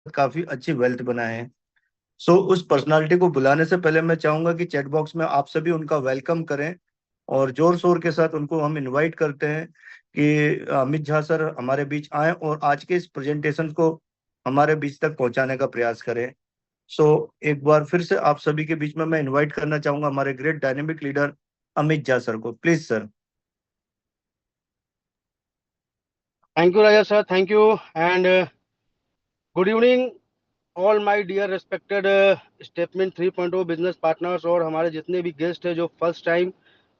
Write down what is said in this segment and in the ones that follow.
काफी अच्छी वेल्थ बनाए हैं। सो उस पर्सनालिटी को बुलाने से पहले मैं चाहूंगा कि चैट बॉक्स में आप सभी उनका वेलकम करें और जोर शोर के साथ उनको हम इनवाइट करते हैं कि अमित झा सर हमारे बीच आए और आज के इस प्रेजेंटेशन को हमारे बीच तक पहुंचाने का प्रयास करें। सो एक बार फिर से आप सभी के बीच में मैं इनवाइट करना चाहूंगा हमारे great dynamic leader Amit Jha sir को, please sir. Thank you Raja sir, thank you and good evening all my dear respected statement 3.0 business partners और हमारे जितने भी गेस्ट हैं जो फर्स्ट टाइम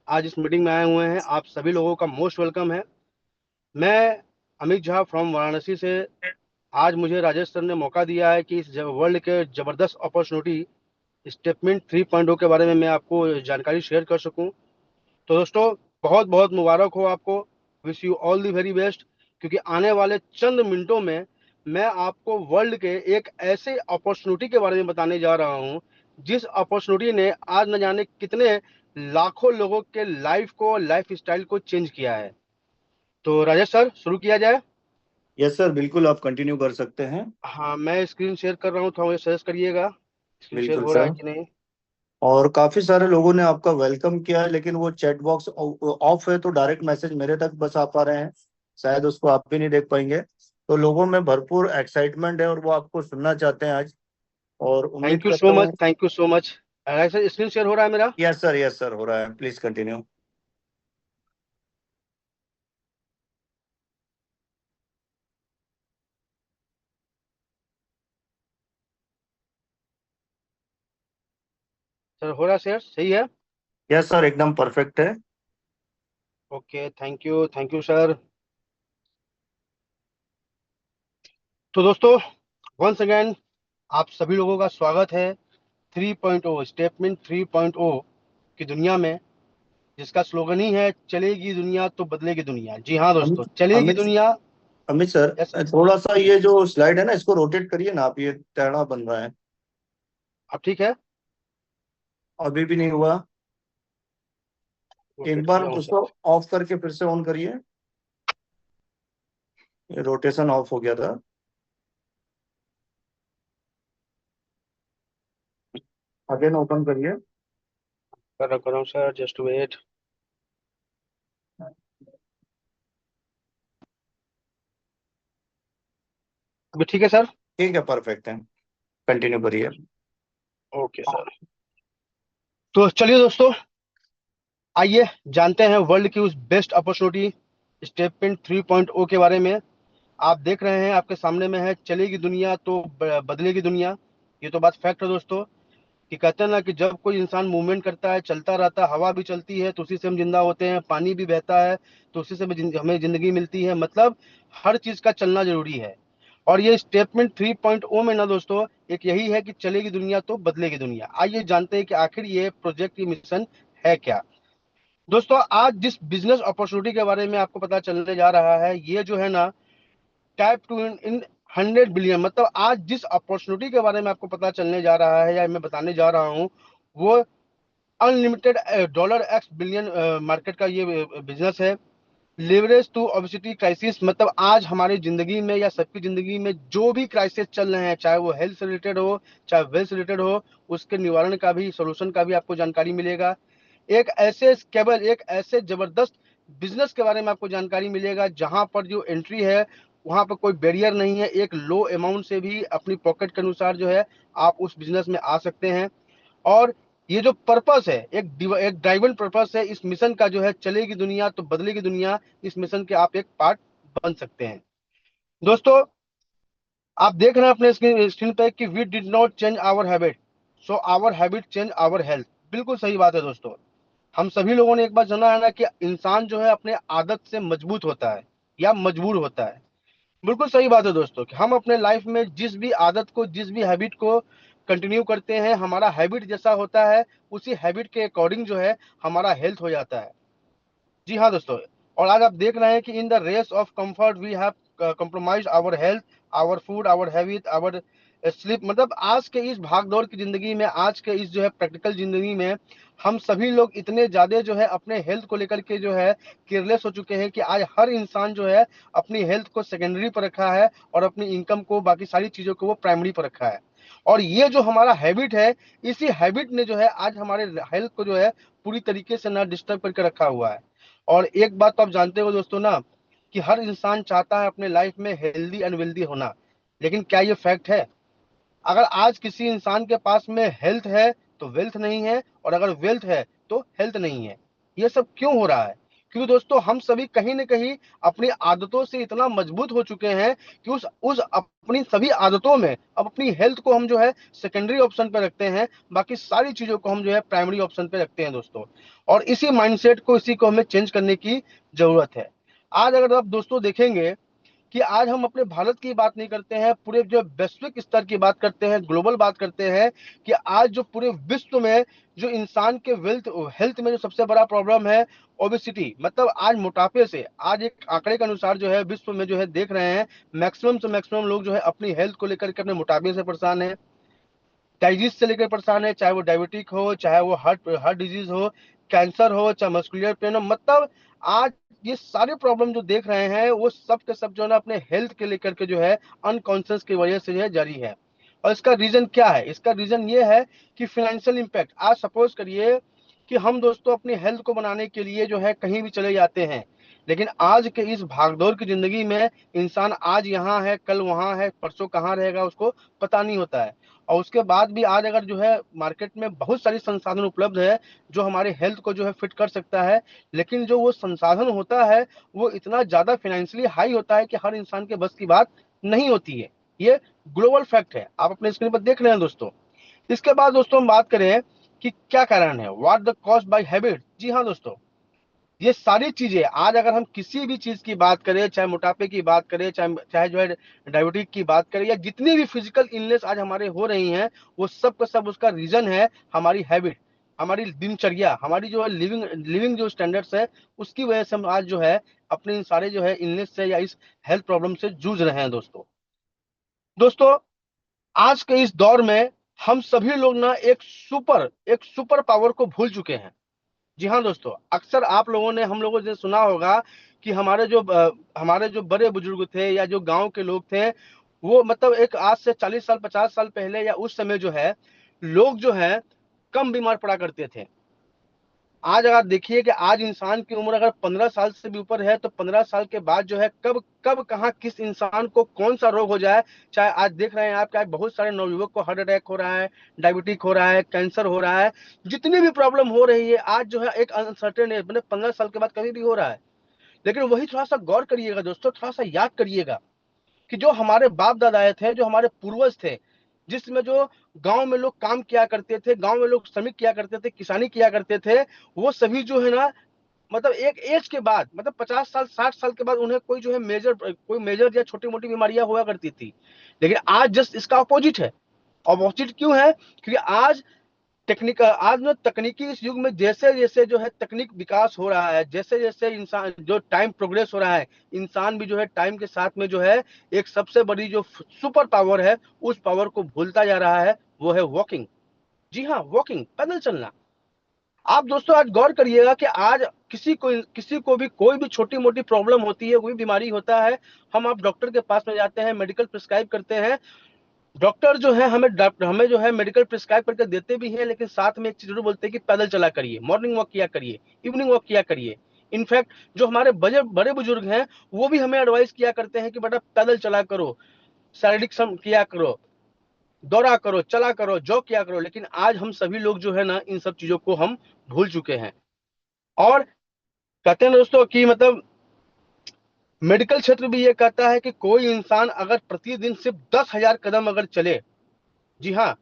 आज इस मीटिंग में आए हुए हैं, आप सभी लोगों का मोस्ट वेलकम है। मैं अमित झा फ्रॉम वाराणसी से। आज मुझे राजेश सर ने मौका दिया है कि इस वर्ल्ड के ज़बरदस्त अपॉर्चुनिटी स्टेटमेंट 3.0 के बारे में मैं आपको जानकारी शेयर कर सकूं। तो दोस्तों, बहुत बहुत मुबारक हो आपको। Wish you all the very best, क्योंकि आने वाले चंद मिनटों में मैं आपको वर्ल्ड के एक ऐसे अपॉर्चुनिटी के बारे में बताने जा रहा हूं जिस अपॉर्चुनिटी ने आज न जाने कितने लाखों लोगों के लाइफ को, लाइफ स्टाइल को चेंज किया है। तो राजेश सर, शुरू किया जाए। यस सर, बिल्कुल आप कंटिन्यू कर सकते हैं। हाँ, मैं स्क्रीन शेयर कर रहा हूँ, थोड़ा मुझे सजेस्ट करिएगा स्क्रीन शेयर बिल्कुल हो रहा है सर। कि नहीं। और काफी सारे लोगों ने आपका वेलकम किया है लेकिन वो चैट बॉक्स ऑफ है तो डायरेक्ट मैसेज मेरे तक बस आ पा रहे हैं। शायद उसको आप भी नहीं देख पाएंगे। तो लोगों में भरपूर एक्साइटमेंट है और वो आपको सुनना चाहते हैं आज। और उम्मीद थैंक यू सो करता मच, हूँ। Thank you so much. Rajesh sir, screen share हो रहा है मेरा। यस सर हो रहा है, प्लीज कंटिन्यू। सर हो रहा है, शेयर सही है। यस सर, एकदम परफेक्ट है। Okay, thank you sir. तो दोस्तों, वंस अगेन आप सभी लोगों का स्वागत है 3.0 स्टेटमेंट 3.0 की दुनिया में, जिसका स्लोगन ही है चलेगी दुनिया तो बदलेगी दुनिया। जी हाँ दोस्तों, अमित चलेगी अमित दुनिया। Amit sir, yes sir. थोड़ा सा ये जो स्लाइड है ना इसको रोटेट करिए ना आप, ये टेढ़ा बन रहा है। अब ठीक है। अभी भी नहीं हुआ। एक रोटेट बार किया हूँ उसको सर। ऑफ करके फिर से ऑन करिए। रोटेशन ऑफ हो गया था। अगेन ओपन करिए। कर रहा हूँ सर, जस्ट वेट। अभी ठीक है सर। ठीक है, परफेक्ट है। कंटिन्यू करिए। Okay sir. तो चलिए दोस्तों, आइए जानते हैं वर्ल्ड की उस बेस्ट अपॉर्चुनिटी स्टेटमेंट 3.0 के बारे में। आप देख रहे हैं, आपके सामने में है चलेगी दुनिया तो बदलेगी दुनिया। ये तो बात फैक्ट है दोस्तों, कि कहते हैं ना कि जब कोई इंसान मूवमेंट करता है, चलता रहता है, हवा भी चलती है तो उसी से हम जिंदा होते हैं, पानी भी बहता है तो उसी से हमें जिंदगी मिलती है। मतलब हर चीज का चलना जरूरी है। और ये स्टेटमेंट 3.0 में ना दोस्तों, एक यही है कि चलेगी दुनिया तो बदलेगी दुनिया। आइए जानते हैं कि आखिर ये प्रोजेक्ट, ये मिशन है क्या। दोस्तों, आज जिस बिजनेस अपॉर्चुनिटी के बारे में आपको पता चलने जा रहा है, ये जो है ना, टाइप टू इन 100 बिलियन, मतलब आज जिस अपॉर्चुनिटी के बारे में आपको पता चलने जा रहा है या मैं बताने जा रहा हूँ, वो unlimited dollar x billion market का ये बिजनेस है। लिवरेज टू ओबेसिटी क्राइसिस, मतलब आज हमारी जिंदगी में या सबकी जिंदगी में जो भी क्राइसिस चल रहे हैं, चाहे वो हेल्थ से रिलेटेड हो, चाहे वेल्थ से रिलेटेड हो, उसके निवारण का भी, सोल्यूशन का भी आपको जानकारी मिलेगा। एक ऐसे केवल एक ऐसे जबरदस्त बिजनेस के बारे में आपको जानकारी मिलेगा जहां पर जो एंट्री है, वहां पर कोई बैरियर नहीं है। एक लो अमाउंट से भी अपनी पॉकेट के अनुसार जो है आप उस बिजनेस में आ सकते हैं। और ये जो पर्पस है, एक ड्राइवन पर्पस है इस मिशन का, जो है चलेगी दुनिया तो बदलेगी दुनिया, इस मिशन के आप एक पार्ट बन सकते हैं। दोस्तों, आप देख रहे हैं अपने स्क्रीन पे कि we did not change our habit, so our habit change our health. बिल्कुल सही बात है दोस्तों। हम सभी लोगों ने एक बार जाना है ना कि इंसान जो है अपने आदत से मजबूत होता है या मजबूर होता है। बिल्कुल सही बात है दोस्तों, कि हम अपने लाइफ में जिस भी आदत को, जिस भी हैबिट को कंटिन्यू करते हैं, हमारा हैबिट जैसा होता है, उसी हैबिट के अकॉर्डिंग जो है हमारा हेल्थ हो जाता है। जी हाँ दोस्तों। और आज आप देख रहे हैं कि in the race of comfort we have compromise our health, our food, our habit, our sleep. मतलब आज के इस भागदौड़ की जिंदगी में, आज के इस जो है प्रैक्टिकल जिंदगी में, हम सभी लोग इतने ज्यादा जो है अपने हेल्थ को लेकर के जो है केयरलेस हो चुके हैं कि आज हर इंसान जो है अपनी हेल्थ को सेकेंडरी पर रखा है और अपनी इनकम को, बाकी सारी चीजों को वो प्राइमरी पर रखा है। और ये जो हमारा हैबिट है, इसी हैबिट ने जो है आज हमारे हेल्थ को जो है पूरी तरीके से ना डिस्टर्ब करके रखा हुआ है। और एक बात तो आप जानते हो दोस्तों ना, कि हर इंसान चाहता है अपने लाइफ में हेल्दी एंड वेल्दी होना, लेकिन क्या ये फैक्ट है? अगर आज किसी इंसान के पास में हेल्थ है तो वेल्थ नहीं है, और अगर वेल्थ है तो हेल्थ नहीं है। ये सब क्यों हो रहा है? क्योंकि दोस्तों हम सभी कहीं ना कहीं अपनी आदतों से इतना मजबूत हो चुके हैं कि उस अपनी सभी आदतों में अब अपनी हेल्थ को हम जो है सेकेंडरी ऑप्शन पे रखते हैं, बाकी सारी चीजों को हम जो है प्राइमरी ऑप्शन पे रखते हैं दोस्तों। और इसी माइंडसेट को, इसी को हमें चेंज करने की जरूरत है। आज अगर आप दोस्तों देखेंगे कि आज हम अपने भारत की बात नहीं करते हैं, पूरे जो वैश्विक स्तर की बात करते हैं, ग्लोबल बात करते हैं, कि आज जो पूरे विश्व में जो इंसान के हेल्थ में जो सबसे बड़ा प्रॉब्लम है, ओबेसिटी, मतलब आज मोटापे से, आज एक आंकड़े के अनुसार जो है विश्व में जो है देख रहे हैं मैक्सिमम से मैक्सिमम लोग जो है अपनी हेल्थ को लेकर के अपने मोटापे से परेशान है, डाइजिस से लेकर परेशान है, चाहे वो डायबिटिक हो, चाहे वो हार्ट हार्ट डिजीज हो, कैंसर हो, चाहे मस्कुलर पेन हो, मतलब आज ये सारे प्रॉब्लम जो देख रहे हैं वो सब के सब जो है ना अपने हेल्थ के लेकर के जो है अनकॉन्शियस की वजह से जो है जारी है। और इसका रीजन क्या है? इसका रीजन ये है कि फाइनेंशियल इम्पैक्ट। आज सपोज करिए कि हम दोस्तों अपनी हेल्थ को बनाने के लिए जो है कहीं भी चले जाते हैं, लेकिन आज के इस भागदौड़ की जिंदगी में इंसान आज यहाँ है, कल वहां है, परसों कहाँ रहेगा उसको पता नहीं होता है। और उसके बाद भी आज अगर जो है मार्केट में बहुत सारी संसाधन उपलब्ध है जो हमारे हेल्थ को जो है फिट कर सकता है, लेकिन जो वो संसाधन होता है वो इतना ज्यादा फाइनेंशियली हाई होता है कि हर इंसान के बस की बात नहीं होती है। ये ग्लोबल फैक्ट है, आप अपने स्क्रीन पर देख रहे हैं दोस्तों। इसके बाद दोस्तों हम बात करें कि क्या कारण है, what the cause by habit. जी हाँ दोस्तों, ये सारी चीजें आज अगर हम किसी भी चीज की बात करें, चाहे मोटापे की बात करें, चाहे चाहे जो है डायबिटीज की बात करें, या जितनी भी फिजिकल इलनेस आज हमारे हो रही हैं, वो सब का सब उसका रीजन है हमारी हैबिट, हमारी दिनचर्या, हमारी जो है लिविंग लिविंग जो स्टैंडर्ड्स है, उसकी वजह से हम आज जो है अपने इन सारे जो है इलनेस से या इस हेल्थ प्रॉब्लम से जूझ रहे हैं दोस्तों। दोस्तों आज के इस दौर में हम सभी लोग ना एक सुपर पावर को भूल चुके हैं। जी हाँ दोस्तों, अक्सर आप लोगों ने, हम लोगों ने सुना होगा कि हमारे जो बड़े बुजुर्ग थे या जो गांव के लोग थे, वो मतलब एक आज से 40 साल 50 साल पहले या उस समय जो है लोग जो है कम बीमार पड़ा करते थे। आज अगर देखिए कि आज इंसान की उम्र अगर 15 साल से भी ऊपर है तो 15 साल के बाद जो है कब कब कहाँ किस इंसान को कौन सा रोग हो जाए, चाहे आज देख रहे हैं आप, आज बहुत सारे नवयुवक को हार्ट अटैक हो रहा है, डायबिटिक हो रहा है, कैंसर हो रहा है, जितनी भी प्रॉब्लम हो रही है आज जो है एक अनसर्टेन एज, मतलब 15 साल के बाद कभी भी हो रहा है। लेकिन वही थोड़ा सा गौर करिएगा दोस्तों, थोड़ा सा याद करिएगा कि जो हमारे बाप दादाएं थे, जो हमारे पूर्वज थे, जिसमें जो गांव में लोग काम किया करते थे, गांव में लोग श्रमिक किया करते थे, किसानी किया करते थे, वो सभी जो है ना, मतलब एक एज के बाद, मतलब 50 साल 60 साल के बाद उन्हें कोई मेजर या छोटी मोटी बीमारियां हुआ करती थी। लेकिन आज जस्ट इसका अपोजिट है। अपोजिट क्यों है? क्योंकि आज में तकनीकी इस युग में जैसे जैसे जो है तकनीक विकास हो रहा है, जैसे जैसे इंसान जो टाइम प्रोग्रेस हो रहा है, इंसान भी जो है टाइम के साथ में जो है एक सबसे बड़ी जो सुपर पावर है उस पावर को भूलता जा रहा है, वो है वॉकिंग। जी हाँ, वॉकिंग, पैदल चलना। आप दोस्तों आज गौर करिएगा कि आज किसी को भी कोई भी छोटी मोटी प्रॉब्लम होती है, कोई बीमारी होता है, हम आप डॉक्टर के पास में जाते हैं, मेडिकल प्रिस्क्राइब करते हैं, डॉक्टर जो है हमें जो है मेडिकल प्रिस्क्राइब करके देते भी हैं, लेकिन साथ में एक चीज जरूर बोलते हैं कि पैदल चला करिए, मॉर्निंग वॉक किया करिए, इवनिंग वॉक किया करिए। इनफैक्ट जो हमारे बड़े बड़े बुजुर्ग हैं वो भी हमें एडवाइस किया करते हैं कि बेटा पैदल चला करो, शारीरिक श्रम किया करो, दौड़ा करो, चला करो, जॉग किया करो। लेकिन आज हम सभी लोग जो है ना इन सब चीजों को हम भूल चुके हैं। और कहते हैं दोस्तों कि मतलब मेडिकल क्षेत्र भी ये कहता है कि कोई इंसान अगर प्रतिदिन सिर्फ 10,000 कदम अगर चले, जी हाँ,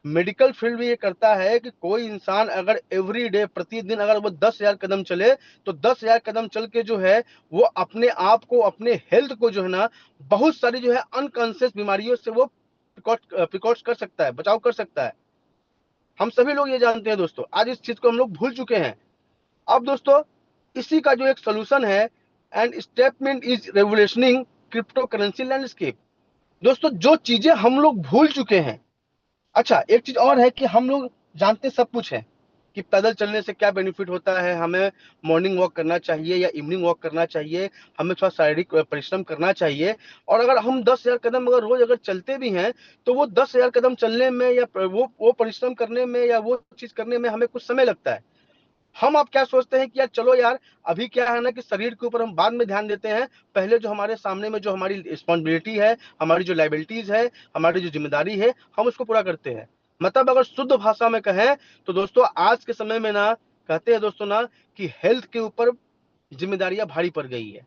मेडिकल फील्ड भी ये करता है कि कोई इंसान अगर एवरी डे प्रतिदिन अगर वो 10,000 कदम चले, तो 10,000 कदम चल के जो है वो अपने आप को, अपने हेल्थ को जो है ना बहुत सारी जो है अनकॉन्शियस बीमारियों से वो प्रिकॉट कर सकता है, बचाव कर सकता है। हम सभी लोग ये जानते हैं दोस्तों, आज इस चीज को हम लोग भूल चुके हैं। अब दोस्तों इसी का जो एक सोल्यूशन है, and statement is revolutionising crypto currency landscape. दोस्तों जो चीजें हम लोग भूल चुके हैं, अच्छा एक चीज और है कि हम लोग जानते सब कुछ है, कि पैदल चलने से क्या बेनिफिट होता है, हमें मॉर्निंग वॉक करना चाहिए या इवनिंग वॉक करना चाहिए, हमें थोड़ा शारीरिक परिश्रम करना चाहिए। और अगर हम 10,000 कदम अगर रोज अगर चलते भी हैं तो वो 10,000 कदम चलने में या वो परिश्रम करने में या वो चीज करने में हमें कुछ समय लगता है। हम आप क्या सोचते हैं कि यार चलो यार, अभी क्या है ना कि शरीर के ऊपर हम बाद में ध्यान देते हैं, पहले जो हमारे सामने में जो हमारी रिस्पॉन्सिबिलिटी है, हमारी जो लाइबिलिटीज है, हमारी जो जिम्मेदारी है, हम उसको पूरा करते हैं। मतलब अगर शुद्ध भाषा में कहें तो दोस्तों आज के समय में ना कहते हैं दोस्तों ना कि हेल्थ के ऊपर जिम्मेदारियां भारी पड़ गई है।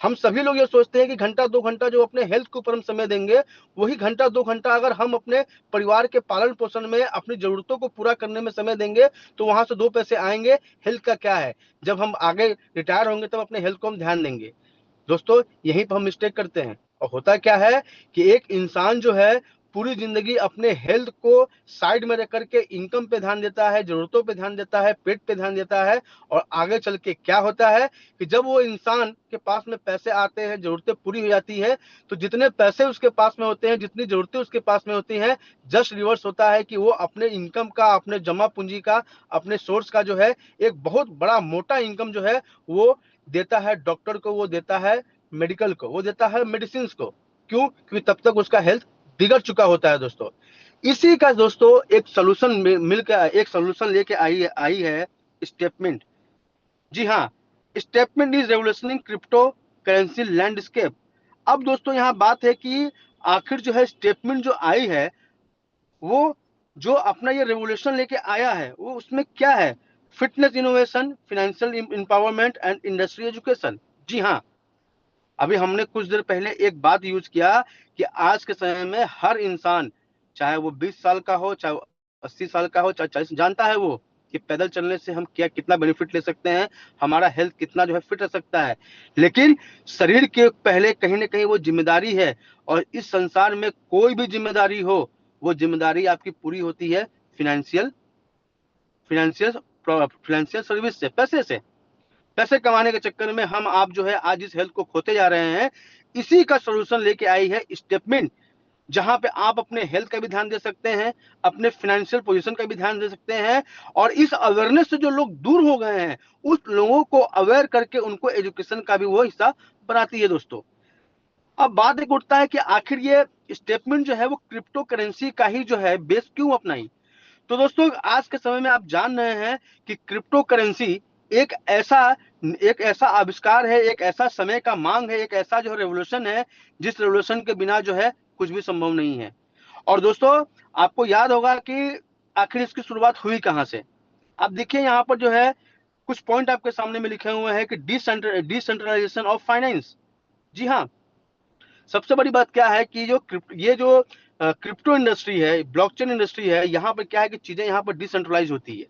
हम सभी लोग ये सोचते हैं कि घंटा 2 घंटा जो अपने हेल्थ के ऊपर हम समय देंगे, वही घंटा 2 घंटा अगर हम अपने परिवार के पालन पोषण में अपनी जरूरतों को पूरा करने में समय देंगे तो वहां से 2 पैसे आएंगे। हेल्थ का क्या है, जब हम आगे रिटायर होंगे तब अपने हेल्थ को हम ध्यान देंगे। दोस्तों यहीं पर हम मिस्टेक करते हैं। और होता क्या है कि एक इंसान जो है पूरी जिंदगी अपने हेल्थ को साइड में रख करके इनकम पे ध्यान देता है, जरूरतों पे ध्यान देता है, पेट पे ध्यान देता है। और आगे चल के क्या होता है कि जब वो इंसान के पास में पैसे आते हैं, जरूरतें पूरी हो जाती है, तो जितने पैसे उसके पास में होते हैं, जितनी जरूरतें उसके पास में होती हैं, जस्ट रिवर्स होता है कि वो अपने इनकम का, अपने जमा पूंजी का, अपने सोर्स का जो है एक बहुत बड़ा मोटा इनकम जो है वो देता है डॉक्टर को, वो देता है मेडिकल को, वो देता है मेडिसिन को। क्यों? क्योंकि तब तक उसका हेल्थ बिगड़ चुका होता है दोस्तों। इसी का दोस्तों एक सोल्यूशन मिलकर एक सोल्यूशन लेके आई है स्टेटमेंट। जी हाँ, statement is revolutionising crypto currency landscape. अब दोस्तों यहाँ बात है कि आखिर जो है स्टेटमेंट जो आई है, वो जो अपना ये रेवोल्यूशन लेके आया है वो उसमें क्या है? Fitness innovation, financial empowerment and industry education. जी हाँ, अभी हमने कुछ देर पहले एक बात यूज किया कि आज के समय में हर इंसान, चाहे वो 20 साल का हो, चाहे वो 80 साल का हो, चाहे 40, जानता है वो कि पैदल चलने से हम क्या कितना बेनिफिट ले सकते हैं, हमारा हेल्थ कितना जो है फिट रह सकता है। लेकिन शरीर के पहले कहीं ना कहीं वो जिम्मेदारी है। और इस संसार में कोई भी जिम्मेदारी हो, वो जिम्मेदारी आपकी पूरी होती है फिनेंशियल फिनेंशियल फाइनेंशियल सर्विस से, पैसे से। पैसे कमाने के चक्कर में हम आप जो है आज इस हेल्थ को खोते जा रहे हैं। इसी का सोल्यूशन लेके आई है स्टेटमेंट, जहां पे आप अपने हेल्थ का भी ध्यान दे सकते हैं, अपने फाइनेंशियल पोजीशन का भी ध्यान दे सकते हैं। और इस अवेयरनेस से जो लोग दूर हो गए हैं उस लोगों को अवेयर करके उनको एजुकेशन का भी वो हिस्सा बनाती है दोस्तों। अब बात एक उठता है कि आखिर ये स्टेटमेंट जो है वो क्रिप्टो करेंसी का ही जो है बेस क्यों अपनाई। तो दोस्तों आज के समय में आप जान रहे हैं कि क्रिप्टो करेंसी एक ऐसा एक ऐसा आविष्कार है, एक ऐसा समय का मांग है, एक ऐसा जो रेवोल्यूशन है जिस रेवोल्यूशन के बिना जो है कुछ भी संभव नहीं है। और दोस्तों आपको याद होगा कि आखिर इसकी शुरुआत हुई कहां से। आप देखिए यहाँ पर जो है कुछ पॉइंट आपके सामने में लिखे हुए हैं कि डिसेंट्रलाइजेशन ऑफ फाइनेंस। जी हाँ, सबसे बड़ी बात क्या है कि ये जो क्रिप्टो इंडस्ट्री है, ब्लॉकचेन इंडस्ट्री है, यहाँ पर क्या है कि चीजें यहाँ पर डिसेंट्रलाइज होती है,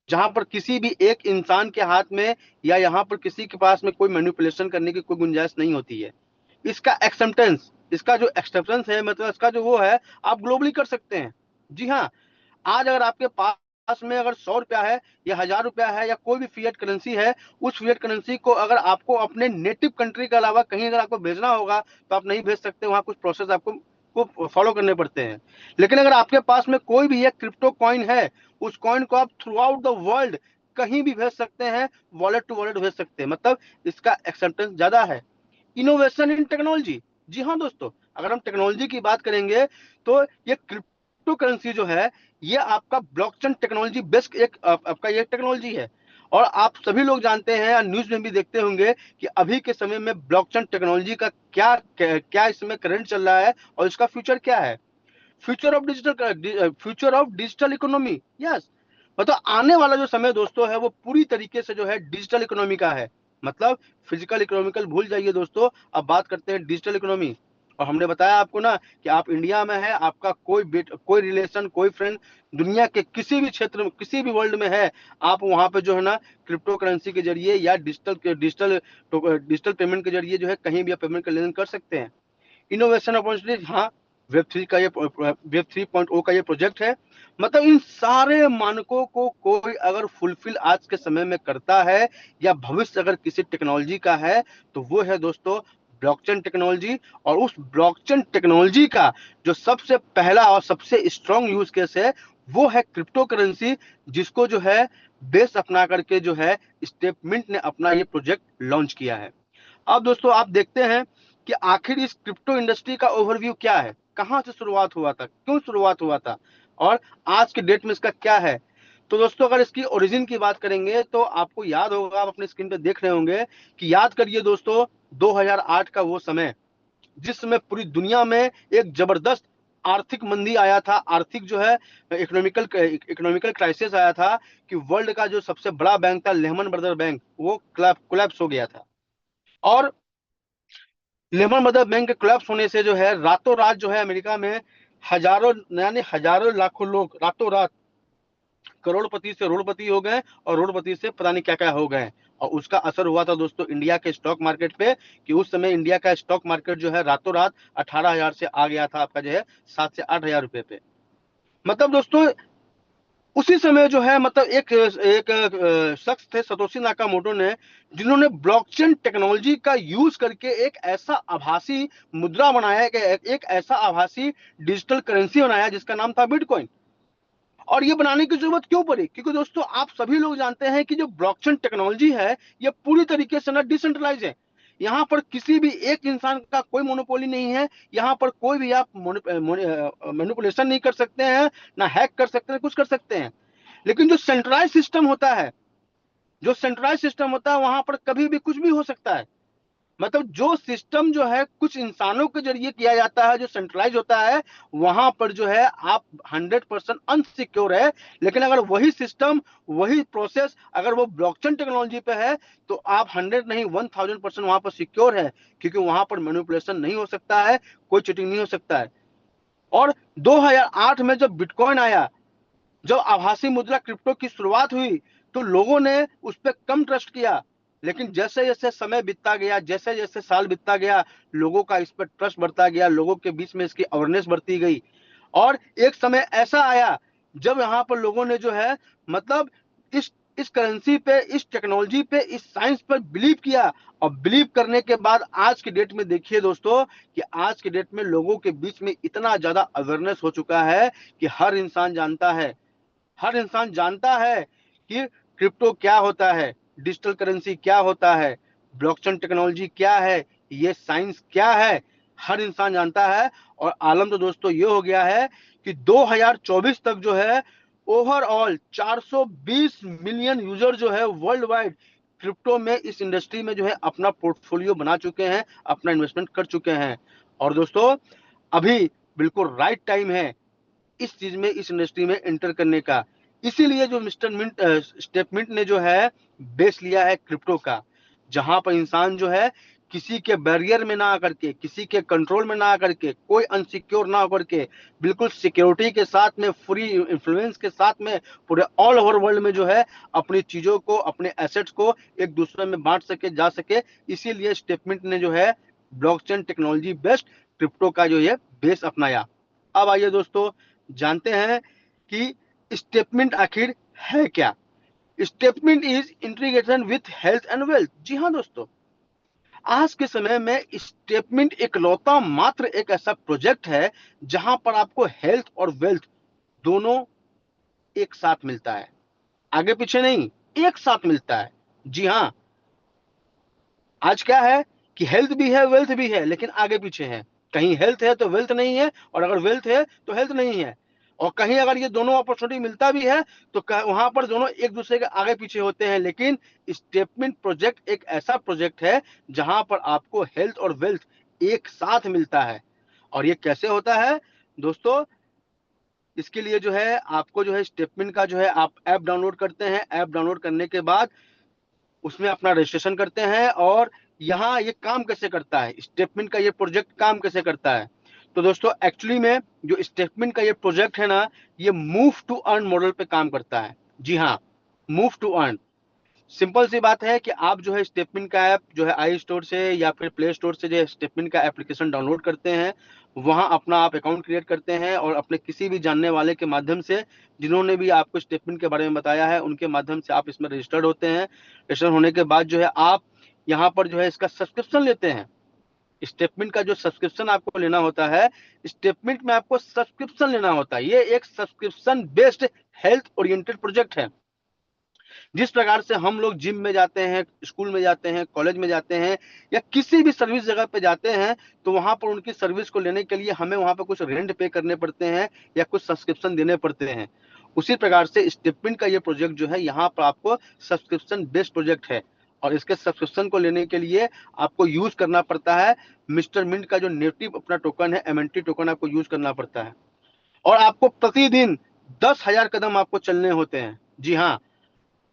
जहां पर किसी भी एक इंसान के हाथ में या यहाँ पर किसी के पास में कोई मैनिपुलेशन करने की कोई गुंजाइश नहीं होती है। इसका एक्सेप्टेंस, इसका जो एक्सेप्टेंस है, मतलब इसका जो वो है, आप ग्लोबली कर सकते हैं। जी हाँ, आज अगर आपके पास में अगर 100 रुपया है या 1000 रुपया है या कोई भी फिएट करेंसी है, उस फिएट करेंसी को अगर आपको अपने नेटिव कंट्री के अलावा कहीं अगर आपको भेजना होगा तो आप नहीं भेज सकते, वहां कुछ प्रोसेस आपको को फॉलो करने पड़ते हैं। लेकिन अगर आपके पास में कोई भी एक क्रिप्टो कॉइन है, उस कॉइन को आप थ्रू आउट द वर्ल्ड कहीं भी भेज सकते हैं, वॉलेट टू वॉलेट भेज सकते हैं। मतलब इसका एक्सेप्टेंस ज्यादा है। Innovation in technology. जी हाँ दोस्तों, अगर हम टेक्नोलॉजी की बात करेंगे तो ये क्रिप्टो करेंसी जो है ये आपका ब्लॉकचेन टेक्नोलॉजी बेस्ड एक आपका ये टेक्नोलॉजी है। और आप सभी लोग जानते हैं या न्यूज में भी देखते होंगे कि अभी के समय में ब्लॉकचेन टेक्नोलॉजी का क्या क्या इसमें करंट चल रहा है और इसका फ्यूचर क्या है। Future of digital economy. Yes, मतलब आने वाला जो समय दोस्तों है वो पूरी तरीके से जो है डिजिटल इकोनॉमी का है। मतलब फिजिकल इकोनॉमिकल भूल जाइए दोस्तों, अब बात करते हैं डिजिटल इकोनॉमी। और हमने बताया आपको ना कि आप इंडिया में है, आपका कोई रिलेशन, कोई फ्रेंड दुनिया के किसी भी क्षेत्र में, किसी भी वर्ल्ड में है, आप वहां पे जो है ना क्रिप्टो करेंसी के जरिए या डिजिटल पेमेंट के जरिए जो है कहीं भी आप पेमेंट का लेन देन कर सकते हैं। इनोवेशन अपॉर्चुनिटीज, हाँ, वेब 3.0 का ये प्रोजेक्ट है। मतलब इन सारे मानकों को कोई अगर फुलफिल आज के समय में करता है या भविष्य अगर किसी टेक्नोलॉजी का है तो वो है दोस्तों ब्लॉकचेन टेक्नोलॉजी। और उस ब्लॉकचेन टेक्नोलॉजी का जो सबसे पहला और सबसे स्ट्रॉन्ग यूज केस है वो है क्रिप्टो करेंसी, जिसको जो है बेस अपना करके जो है स्टेपमिंट ने अपना ये प्रोजेक्ट लॉन्च किया है। अब दोस्तों आप देखते हैं कि आखिर इस क्रिप्टो इंडस्ट्री का ओवरव्यू क्या है, कहां से शुरुआत हुआ था, क्यों शुरुआत हुआ था, और आज के डेट में इसका क्या है। तो दोस्तों अगर इसकी ओरिजिन की बात करेंगे तो आपको याद होगा, आप अपने स्क्रीन पे देख रहे होंगे कि याद करिए दोस्तों 2008 का वो समय, जिस समय पूरी दुनिया में एक जबरदस्त आर्थिक मंदी आया था, आर्थिक जो है इकोनॉमिकल क्राइसिस आया था, कि वर्ल्ड का जो सबसे बड़ा बैंक था लेहमन ब्रदर बैंक, वो कोलैप्स हो गया था। और लेहमन ब्रदर बैंक के कोलैप्स होने से जो है रातों रात जो है अमेरिका में हजारों यानी हजारों लाखों लोग रातों रात करोड़पति से रोड़पति हो गए, और रोड़पति से पता नहीं क्या क्या हो गए। और उसका असर हुआ था दोस्तों इंडिया के स्टॉक मार्केट पे, कि उस समय इंडिया का स्टॉक मार्केट जो है रातों रात 18,000 से आ गया था आपका जो है 7 से 8 हजार रुपए पे। मतलब दोस्तों उसी समय जो है मतलब एक शख्स थे सतोशी नाकामोटो ने, जिन्होंने ब्लॉकचेन टेक्नोलॉजी का यूज करके एक ऐसा आभासी मुद्रा बनाया, एक ऐसा आभासी डिजिटल करेंसी बनाया जिसका नाम था बिटकॉइन। और ये बनाने की जरूरत क्यों पड़ी, क्योंकि दोस्तों आप सभी लोग जानते हैं कि जो ब्लॉकचेन टेक्नोलॉजी है ये पूरी तरीके से ना डिसेंट्रलाइज है। यहाँ पर किसी भी एक इंसान का कोई मोनोपोली नहीं है, यहाँ पर कोई भी आप मैनिपुलेशन नहीं कर सकते हैं, ना हैक कर सकते हैं, कुछ कर सकते हैं। लेकिन जो सेंट्रलाइज सिस्टम होता है, जो सेंट्रलाइज सिस्टम होता है वहां पर कभी भी कुछ भी हो सकता है। मतलब जो सिस्टम जो है कुछ इंसानों के जरिए किया जाता है, जो सेंट्रलाइज होता है, वहां पर जो है आप 100% अनसिक्योर है। लेकिन अगर वही सिस्टम, वही प्रोसेस अगर वो ब्लॉकचेन टेक्नोलॉजी पे है, तो आप 100 नहीं 1000% वहां पर सिक्योर है, क्योंकि वहां पर मैनिपुलेशन नहीं हो सकता है, कोई चीटिंग नहीं हो सकता है। और 2008 में जब बिटकॉइन आया, जब आभासी मुद्रा क्रिप्टो की शुरुआत हुई, तो लोगों ने उस पर कम ट्रस्ट किया। लेकिन जैसे जैसे समय बीतता गया, जैसे जैसे साल बीतता गया, लोगों का इस पर ट्रस्ट बढ़ता गया, लोगों के बीच में इसकी अवेयरनेस बढ़ती गई। और एक समय ऐसा आया जब यहाँ पर लोगों ने जो है मतलब इस इस करेंसी पे, इस टेक्नोलॉजी पे, इस साइंस पर बिलीव किया। और बिलीव करने के बाद आज के डेट में देखिए दोस्तों, कि आज के डेट में लोगों के बीच में इतना ज्यादा अवेयरनेस हो चुका है कि हर इंसान जानता है कि क्रिप्टो क्या होता है, डिजिटल करेंसी क्या होता है, ब्लॉकचेन टेक्नोलॉजी क्या है, ये साइंस क्या है, हर इंसान जानता है। और आलम तो दोस्तों ये हो गया है कि 2024 तक जो है ओवरऑल 420 मिलियन यूजर जो है वर्ल्ड वाइड क्रिप्टो में, इस इंडस्ट्री में जो है अपना पोर्टफोलियो बना चुके हैं, अपना इन्वेस्टमेंट कर चुके हैं। और दोस्तों अभी बिल्कुल राइट टाइम है इस चीज में, इस इंडस्ट्री में एंटर करने का। इसीलिए जो मिस्टर मिंट स्टेपमिंट ने जो है बेस लिया है क्रिप्टो का, जहां पर इंसान जो है किसी के बैरियर में ना आकर के, किसी के कंट्रोल में ना आकर के, कोई अनसिक्योर ना होकर के, बिल्कुल सिक्योरिटी के साथ में, फ्री इन्फ्लुएंस के साथ में, पूरे ऑल ओवर वर्ल्ड में जो है अपनी चीजों को, अपने एसेट्स को एक दूसरे में बांट सके, जा सके। इसीलिए स्टेपमिंट ने जो है ब्लॉकचेन टेक्नोलॉजी बेस्ड क्रिप्टो का जो ये बेस अपनाया। अब आइए दोस्तों जानते हैं कि स्टेटमेंट आखिर है क्या। Statement is integration with health and wealth. जी हाँ दोस्तों, आज के समय में स्टेटमेंट इकलौता मात्र एक ऐसा प्रोजेक्ट है जहां पर आपको हेल्थ और वेल्थ दोनों एक साथ मिलता है, आगे पीछे नहीं, एक साथ मिलता है। जी हाँ, आज क्या है कि हेल्थ भी है, वेल्थ भी है, लेकिन आगे पीछे है। कहीं हेल्थ है तो वेल्थ नहीं है, और अगर वेल्थ है तो हेल्थ नहीं है। और कहीं अगर ये दोनों अपॉर्चुनिटी मिलता भी है तो वहां पर दोनों एक दूसरे के आगे पीछे होते हैं। लेकिन स्टेटमेंट प्रोजेक्ट एक ऐसा प्रोजेक्ट है जहां पर आपको हेल्थ और वेल्थ एक साथ मिलता है। और ये कैसे होता है दोस्तों, इसके लिए जो है आपको जो है स्टेटमेंट का जो है आप ऐप डाउनलोड करते हैं। ऐप डाउनलोड करने के बाद उसमें अपना रजिस्ट्रेशन करते हैं। और यहाँ ये काम कैसे करता है, स्टेटमेंट का ये प्रोजेक्ट काम कैसे करता है, तो दोस्तों एक्चुअली में जो स्टेटमेंट का ये प्रोजेक्ट है ना, ये मूव टू अर्न मॉडल पे काम करता है। जी हाँ, मूव टू अर्न। सिंपल सी बात है कि आप जो है स्टेटमेंट का ऐप जो है आई स्टोर से या फिर प्ले स्टोर से जो है स्टेटमेंट का एप्लीकेशन डाउनलोड करते हैं, वहां अपना आप अकाउंट क्रिएट करते हैं, और अपने किसी भी जानने वाले के माध्यम से, जिन्होंने भी आपको स्टेटमेंट के बारे में बताया है, उनके माध्यम से आप इसमें रजिस्टर्ड होते हैं। रजिस्टर होने के बाद जो है आप यहाँ पर जो है इसका सब्सक्रिप्शन लेते हैं। स्टेटमेंट का जो सब्सक्रिप्शन आपको लेना होता है, स्टेटमेंट में आपको सब्सक्रिप्शन लेना होता है। ये एक subscription based health oriented project है। जिस प्रकार से हम लोग जिम में जाते हैं, स्कूल में जाते हैं, कॉलेज में जाते हैं, या किसी भी सर्विस जगह पे जाते हैं, तो वहां पर उनकी सर्विस को लेने के लिए हमें वहां पर कुछ रेंट पे करने पड़ते हैं या कुछ सब्सक्रिप्शन देने पड़ते हैं। उसी प्रकार से स्टेपमिंट का ये प्रोजेक्ट जो है, यहाँ पर आपको सब्सक्रिप्शन बेस्ड प्रोजेक्ट है, और इसके सब्सक्रिप्शन को लेने के लिए आपको यूज करना पड़ता है मिस्टर मिंट का जो नेटिव अपना टोकन है, एमएनटी टोकन आपको यूज करना पड़ता है। और आपको प्रतिदिन 10,000 कदम आपको चलने होते हैं। जी हाँ,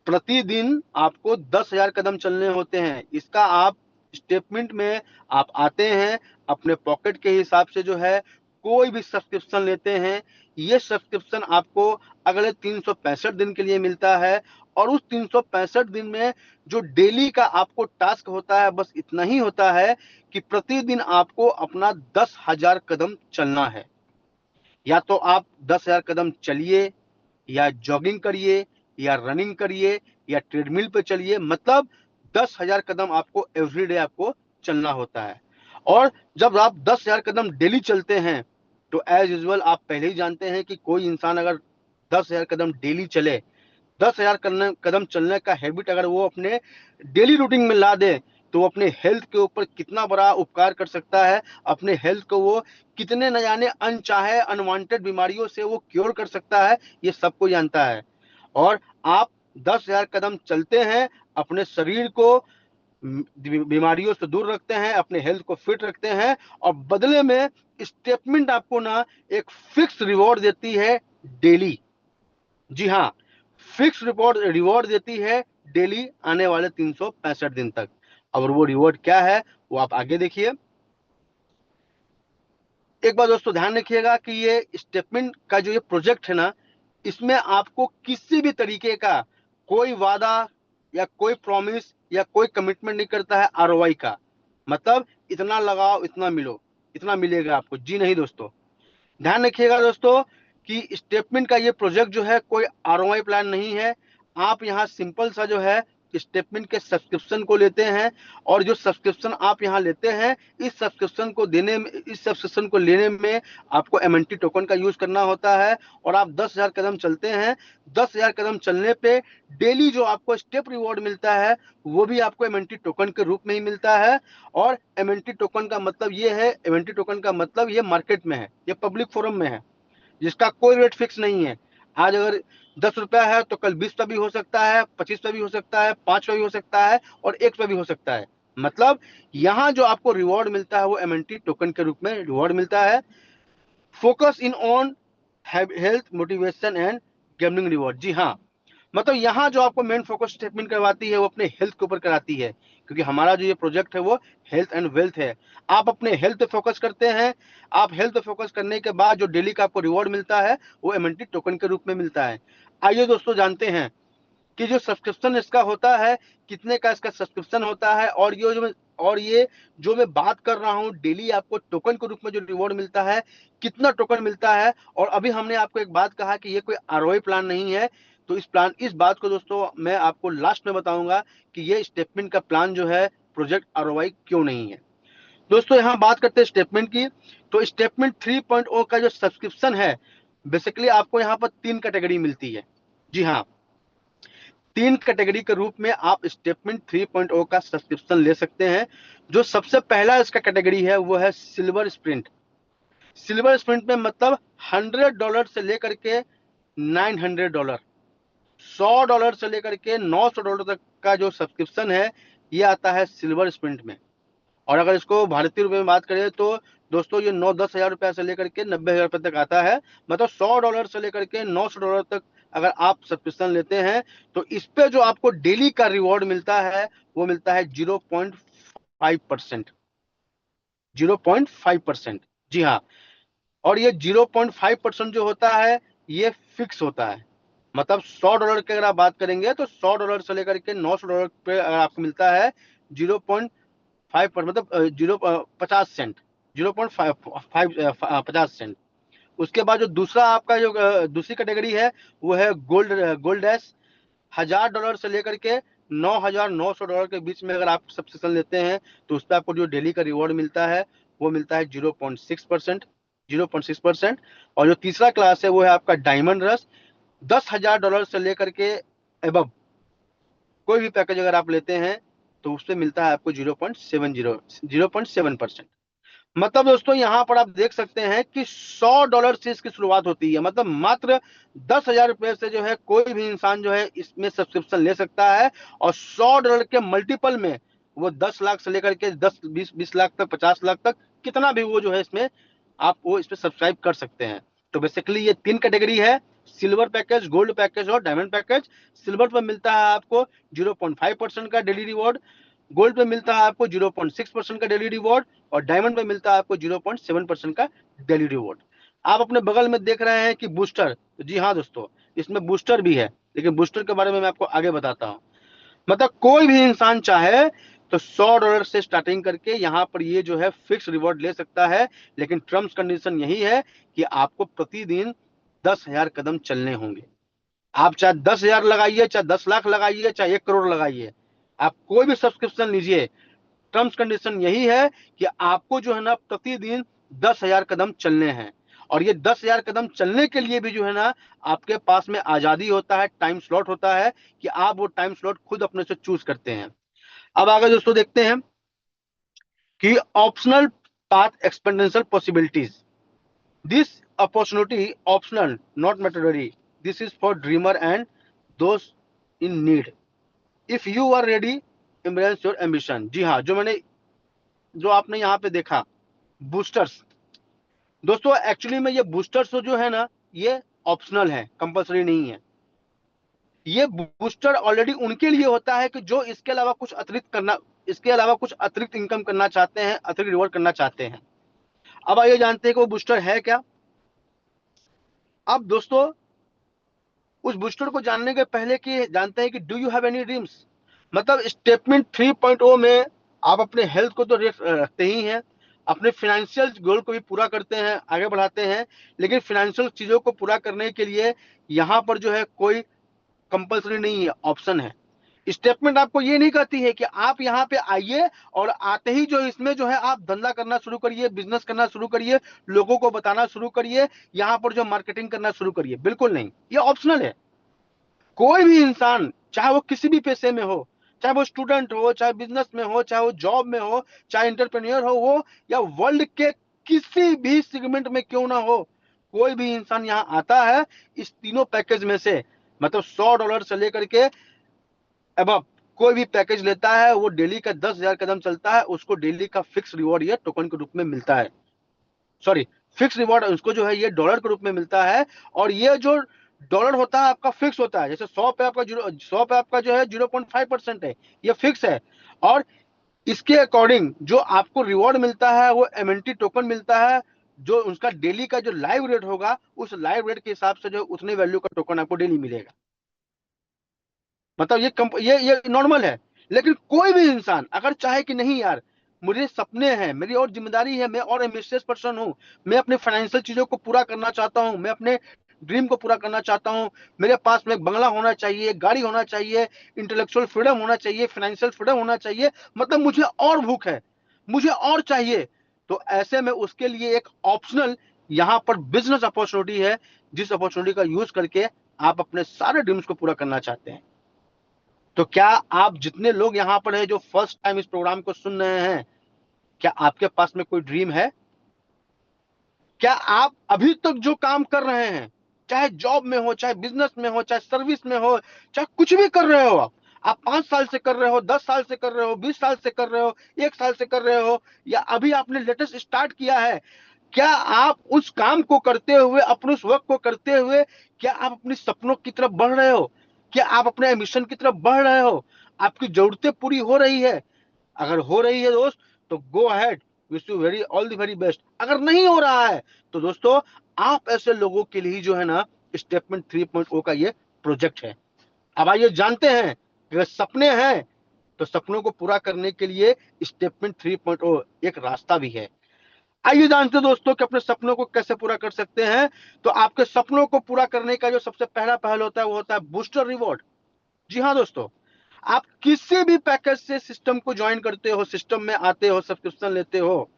प्रतिदिन आपको 10,000 कदम चलने होते हैं। इसका आप स्टेटमेंट में आप आते हैं, अपने पॉकेट के हिसाब से जो है कोई भी सब्सक्रिप्शन लेते हैं। ये सब्सक्रिप्शन आपको अगले 365 दिन के लिए मिलता है, और उस 365 दिन में जो डेली का आपको टास्क होता है, बस इतना ही होता है कि प्रतिदिन आपको अपना 10,000 कदम चलना है। या तो आप 10,000 कदम चलिए, या जॉगिंग करिए, या रनिंग करिए, या ट्रेडमिल पे चलिए, मतलब 10,000 कदम आपको एवरीडे आपको चलना होता है। और जब आप 10,000 कदम डेली चलते हैं, तो एज यूजुअल आप पहले ही जानते हैं कि कोई इंसान अगर 10,000 कदम डेली चले, 10,000 कदम चलने का हैबिट अगर वो अपने डेली रूटीन में ला दे, तो वो अपने हेल्थ के ऊपर कितना बड़ा उपकार कर सकता है, अपने हेल्थ को वो कितने न जाने अनचाहे अनवांटेड बीमारियों से वो क्योर कर सकता है, ये सबको जानता है। और आप 10,000 कदम चलते हैं, अपने शरीर को बीमारियों से दूर रखते हैं, अपने हेल्थ को फिट रखते हैं, और बदले में स्टेटमेंट आपको ना एक फिक्स रिवॉर्ड देती है डेली। जी हाँ, फिक्स रिवॉर्ड देती है डेली आने वाले 365 दिन तक। और वो रिवॉर्ड क्या है, वो आप आगे देखिए। एक बार दोस्तों ध्यान रखिएगा कि ये स्टेटमेंट का जो ये प्रोजेक्ट है ना, इसमें आपको किसी भी तरीके का कोई वादा या कोई प्रॉमिस या कोई कमिटमेंट नहीं करता है आरओआई का। मतलब इतना लगाओ इतना मिलो, इतना मिलेगा आपको, जी नहीं दोस्तों। ध्यान रखिएगा दोस्तों कि स्टेटमेंट का ये प्रोजेक्ट जो है कोई आरओआई प्लान नहीं है। आप यहाँ सिंपल सा जो है स्टेटमेंट के सब्सक्रिप्शन को लेते हैं, और जो सब्सक्रिप्शन आप यहाँ लेते हैं, इस सब्सक्रिप्शन को देने में, इस सब्सक्रिप्शन को लेने में आपको एमएनटी टोकन का यूज करना होता है। और आप 10,000 कदम चलते हैं, 10,000 कदम चलने पे डेली जो आपको स्टेप रिवॉर्ड मिलता है, वो भी आपको एमएनटी टोकन के रूप में ही मिलता है। और एमएनटी टोकन का मतलब ये है, एमएनटी टोकन का मतलब ये मार्केट में है, ये पब्लिक फोरम में है, जिसका कोई रेट फिक्स नहीं है। आज अगर 10 रुपया है तो कल 20 पे भी हो सकता है, 25 पे भी हो सकता है, 5 पे भी हो सकता है, और 1 पे भी हो सकता है। मतलब यहाँ जो आपको रिवॉर्ड मिलता है वो एमएनटी टोकन के रूप में रिवॉर्ड मिलता है। Focus in on health motivation and gaming reward. जी हाँ, मतलब यहाँ जो आपको मेन फोकस स्टेटमेंट करवाती है वो अपने हेल्थ के ऊपर कराती है, क्योंकि हमारा जो ये प्रोजेक्ट है वो हेल्थ एंड वेल्थ है। आप अपने हेल्थ पे फोकस करते हैं, आप हेल्थ पे फोकस करने के बाद जो डेली का आपको रिवॉर्ड मिलता है वो एमएनटी टोकन के रूप में मिलता है। आइए दोस्तों जानते हैं कि जो सब्सक्रिप्शन इसका होता है, कितने का इसका सब्सक्रिप्शन होता है, और ये जो मैं बात कर रहा हूँ डेली आपको टोकन के रूप में जो रिवॉर्ड मिलता है, कितना टोकन मिलता है। और अभी हमने आपको एक बात कहा कि ये कोई आरओआई प्लान नहीं है, तो इस बात को दोस्तों मैं आपको लास्ट में बताऊंगा कि ये स्टेटमेंट का प्लान जो है प्रोजेक्ट आरओआई क्यों नहीं है। दोस्तों यहाँ बात करते हैं स्टेटमेंट की, तो स्टेटमेंट 3.0 का जो सब्सक्रिप्शन है, बेसिकली आपको यहाँ पर 3 कैटेगरी मिलती है। जी हाँ, 3 कैटेगरी के रूप में आप स्टेटमेंट 3.0 का सब्सक्रिप्शन ले सकते हैं। जो सबसे पहला इसका कैटेगरी है वो है सिल्वर स्प्रिंट। सिल्वर स्प्रिंट में मतलब $100 से लेकर के $900, $100 से लेकर के $900 तक का जो सब्सक्रिप्शन है, ये आता है सिल्वर स्प्रिंट में। और अगर इसको भारतीय रुपए में बात करें तो दोस्तों ये 9-10 हजार रुपया से लेकर के 90 हजार रुपये तक आता है। मतलब $100 से लेकर के $900 तक अगर आप सब्सक्रिप्शन लेते हैं, तो इस पे जो आपको डेली का रिवॉर्ड मिलता है वो मिलता है 0.5%। 0.5%, जी हाँ। और ये 0.5% जो होता है ये फिक्स होता है। मतलब $100 की अगर आप बात करेंगे तो $100 से लेकर के $900 पे अगर आपको मिलता है 0.5 पर, मतलब 0.50 सेंट, 0.50 सेंट। उसके बाद जो दूसरा आपका जो दूसरी कैटेगरी है वो है गोल्ड डैश। $1,000 से लेकर के $9,900 के बीच में अगर आप सब्सक्रिप्शन लेते हैं तो उस पर आपको जो डेली का रिवॉर्ड मिलता है वो मिलता है 0.6%, 0.6%। और जो तीसरा क्लास है वो है आपका डायमंड रश। $10,000 से लेकर के एबव कोई भी पैकेज अगर आप लेते हैं तो उससे मिलता है आपको 0.7%। मतलब दोस्तों यहाँ पर आप देख सकते हैं कि $100 से इसकी शुरुआत होती है। मतलब मात्र $10,000 से जो है कोई भी इंसान जो है इसमें सब्सक्रिप्शन ले सकता है, और $100 के मल्टीपल में वो 10 लाख से लेकर के 10-20 लाख तक, 50 लाख तक, कितना भी वो जो है इसमें आप वो इसमें सब्सक्राइब कर सकते हैं। तो बेसिकली ये 3 कैटेगरी है, सिल्वर पैकेज, गोल्ड पैकेज और डायमंड पैकेज। सिल्वर पर मिलता है आपको 0.5% का डेली रिवॉर्ड, गोल्ड पे मिलता है आपको 0.6% का डेली रिवॉर्ड, और डायमंड पे मिलता है आपको 0.7% का डेली रिवॉर्ड। आप अपने बगल में देख रहे हैं कि बूस्टर, जी हाँ दोस्तों, इसमें बूस्टर भी है, लेकिन बूस्टर के बारे में मैं आपको आगे बताता हूँ। मतलब कोई भी इंसान चाहे तो $100 से स्टार्टिंग करके यहाँ पर ये जो है फिक्स रिवॉर्ड ले सकता है, लेकिन टर्म्स कंडीशन यही है कि आपको प्रतिदिन 10,000 कदम चलने होंगे। आप चाहे 10,000 लगाइए, चाहे 10 लाख लगाइए, चाहे 1 करोड़ लगाइए, आप कोई भी सब्सक्रिप्शन लीजिए, टर्म्स कंडीशन यही है कि आपको जो है ना प्रतिदिन 10,000 कदम चलने हैं। और ये 10,000 कदम चलने के लिए भी जो है ना आपके पास में आजादी होता है, टाइम स्लॉट होता है कि आप वो टाइम स्लॉट खुद अपने से चूज करते हैं। अब आगे दोस्तों देखते हैं कि optional path exponential possibilities. This opportunity optional, not mandatory. This is for dreamer and दोस्त in need. If you are ready, embrace your ambition. जी हाँ, जो आपने यहाँ पे देखा बूस्टर्स, दोस्तों एक्चुअली में ये बूस्टर्स जो है ना ये ऑप्शनल है, कंपलसरी नहीं है। ये बूस्टर ऑलरेडी उनके लिए होता है कि जो इसके अलावा कुछ अतिरिक्त करना, इसके अलावा कुछ अतिरिक्त इनकम करना चाहते हैं, अतिरिक्त रिवॉर्ड करना चाहते हैं। अब आइए जानते हैं कि वो बूस्टर है क्या। अब दोस्तों उस बूस्टर को जानने के पहले कि जानते हैं कि do you have any dreams. मतलब स्टेटमेंट 3.0 में आप अपने हेल्थ को तो रखते ही हैं, अपने फाइनेंशियल गोल को भी पूरा करते हैं, आगे बढ़ाते हैं, लेकिन फाइनेंशियल चीजों को पूरा करने के लिए यहाँ पर जो है कोई कंपलसरी नहीं है, ऑप्शन है। स्टेटमेंट आपको ये नहीं कहती है कि आप यहाँ पे आइए और आते ही जो इसमें जो है आप धंधा करना शुरू करिए, बिजनेस करना शुरू करिए, लोगों को बताना शुरू करिए, यहाँ पर जो मार्केटिंग करना शुरू करिए, बिल्कुल नहीं, ये ऑप्शनल है। कोई भी इंसान चाहे वो किसी भी पेशे में हो, चाहे वो स्टूडेंट हो, चाहे बिजनेस में हो, चाहे वो जॉब में हो, चाहे इंटरप्रेन्योर हो वो, या वर्ल्ड के किसी भी सेगमेंट में क्यों ना हो, कोई भी इंसान यहाँ आता है इस तीनों पैकेज में से, मतलब $100 से लेकर के अब कोई भी पैकेज लेता है वो डेली का 10,000 कदम चलता है, उसको डेली का फिक्स रिवॉर्ड ये टोकन के रूप में मिलता है। सॉरी, फिक्स रिवॉर्ड उसको जो है ये डॉलर के रूप में मिलता है। और ये जो डॉलर होता है आपका फिक्स होता है, जैसे 100 पे आपका जो है 0.5% है, ये फिक्स है। और इसके अकॉर्डिंग जो आपको रिवॉर्ड मिलता है वो एमएनटी टोकन मिलता है, जो उसका डेली का जो लाइव रेट होगा उस लाइव रेट के हिसाब से जो उतने वैल्यू का टोकन आपको डेली मिलेगा। मतलब ये नॉर्मल है। लेकिन कोई भी इंसान अगर चाहे कि नहीं यार, मुझे सपने हैं, मेरी और जिम्मेदारी है, मैं और एम्बिशियस पर्सन हूँ, मैं अपने फाइनेंशियल चीजों को पूरा करना चाहता हूँ, मैं अपने ड्रीम को पूरा करना चाहता हूँ, मेरे पास में एक बंगला होना चाहिए, गाड़ी होना चाहिए, इंटेलेक्चुअल फ्रीडम होना चाहिए, फाइनेंशियल फ्रीडम होना चाहिए, मतलब मुझे और भूख है, मुझे और चाहिए, तो ऐसे में उसके लिए एक ऑप्शनल यहाँ पर बिजनेस अपॉर्चुनिटी है, जिस अपॉर्चुनिटी का यूज करके आप अपने सारे ड्रीम्स को पूरा करना चाहते हैं। तो क्या आप जितने लोग यहाँ पर हैं जो फर्स्ट टाइम इस प्रोग्राम को सुन रहे हैं, क्या आपके पास में कोई ड्रीम है? क्या आप अभी तक जो काम कर रहे हैं, चाहे जॉब में हो, चाहे बिजनेस में हो, चाहे सर्विस में हो, चाहे कुछ भी कर रहे हो, आप 5 साल से कर रहे हो, 10 साल से कर रहे हो, 20 साल से कर रहे हो, 1 साल से कर रहे हो, या अभी आपने लेटेस्ट स्टार्ट किया है, क्या आप उस काम को करते हुए, अपने उस वर्क को करते हुए, क्या आप अपने सपनों की तरफ बढ़ रहे हो? क्या आप अपने मिशन की तरफ बढ़ रहे हो? आपकी जरूरतें पूरी हो रही है? अगर हो रही है दोस्त तो go ahead, wish you very all the very best. अगर नहीं हो रहा है तो दोस्तों आप ऐसे लोगों के लिए जो है ना स्टेटमेंट 3.0 का ये प्रोजेक्ट है। अब आइए जानते हैं कि अगर सपने हैं तो सपनों को पूरा करने के लिए स्टेटमेंट 3.0 एक रास्ता भी है। आइए जानते हैं दोस्तों कि अपने सपनों को कैसे पूरा कर सकते हैं। तो आपके सपनों को पूरा करने का जो सबसे पहला पहल होता है वो होता है बूस्टर रिवॉर्ड। जी हाँ दोस्तों, आप किसी भी पैकेज से सिस्टम को ज्वाइन करते हो, सिस्टम में आते हो, सब्सक्रिप्शन लेते हो,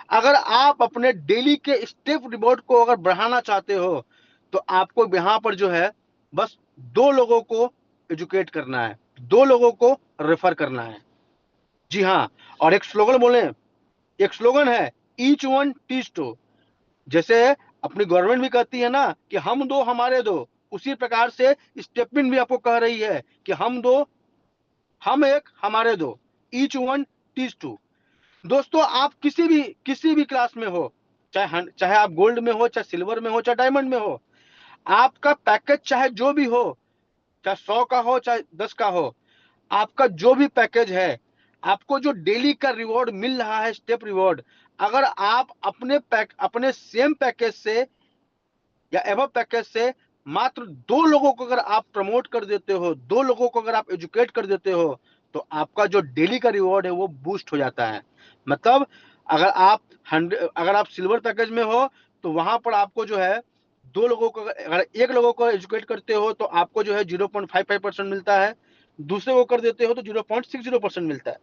अगर आप अपने डेली के स्टेप रिवॉर्ड को अगर बढ़ाना चाहते हो तो आपको यहां पर जो है बस 2 लोगों को एजुकेट करना है, 2 लोगों को रेफर करना है। जी हाँ, और एक स्लोगन बोले, एक स्लोगन है ईच वन टीच टू। जैसे अपनी गवर्नमेंट भी कहती है ना कि हम दो हमारे दो, उसी प्रकार से स्टेपमेंट भी आपको कह रही है कि हम दो, हम एक, हमारे दो, ईच वन टीच टू। दोस्तों आप किसी भी क्लास में हो, चाहे आप गोल्ड में हो, चाहे सिल्वर में हो, चाहे डायमंड में हो, आपका पैकेज चाहे जो भी हो, चाहे 100 का हो, चाहे 10 का हो, आपका जो भी पैकेज है, आपको जो डेली का रिवॉर्ड मिल रहा है, स्टेप रिवॉर्ड, अगर आप अपने सेम पैकेज से या एवं पैकेज से मात्र 2 लोगों को अगर आप प्रमोट कर देते हो, 2 लोगों को अगर आप एजुकेट कर देते हो, तो आपका जो डेली का रिवॉर्ड है वो बूस्ट हो जाता है। मतलब अगर आप सिल्वर पैकेज में हो तो वहां पर आपको जो है 2 लोगों को, अगर 1 लोगों को एजुकेट करते हो तो आपको जो है 0.55% मिलता है, दूसरे को कर देते हो तो 0.60% मिलता है।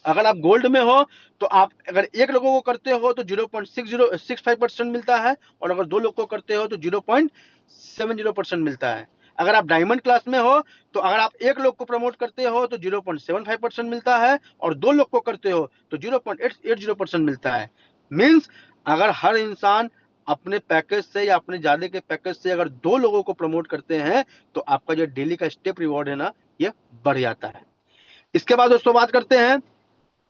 अगर आप गोल्ड में हो तो आप अगर 1 लोगों को करते हो तो 0.6065% मिलता है, और अगर 2 लोग को करते हो तो 0.70% मिलता है। अगर आप डायमंड क्लास में हो तो अगर आप 1 लोग को प्रमोट करते हो तो 0.75% मिलता है, और 2 लोग को करते हो तो 0.80% मिलता है। मीन्स अगर हर इंसान अपने पैकेज से या अपने ज्यादा के पैकेज से अगर 2 लोगों को प्रमोट करते हैं तो आपका जो डेली का स्टेप रिवॉर्ड है ना, ये बढ़ जाता है। इसके बाद दोस्तों बात करते हैं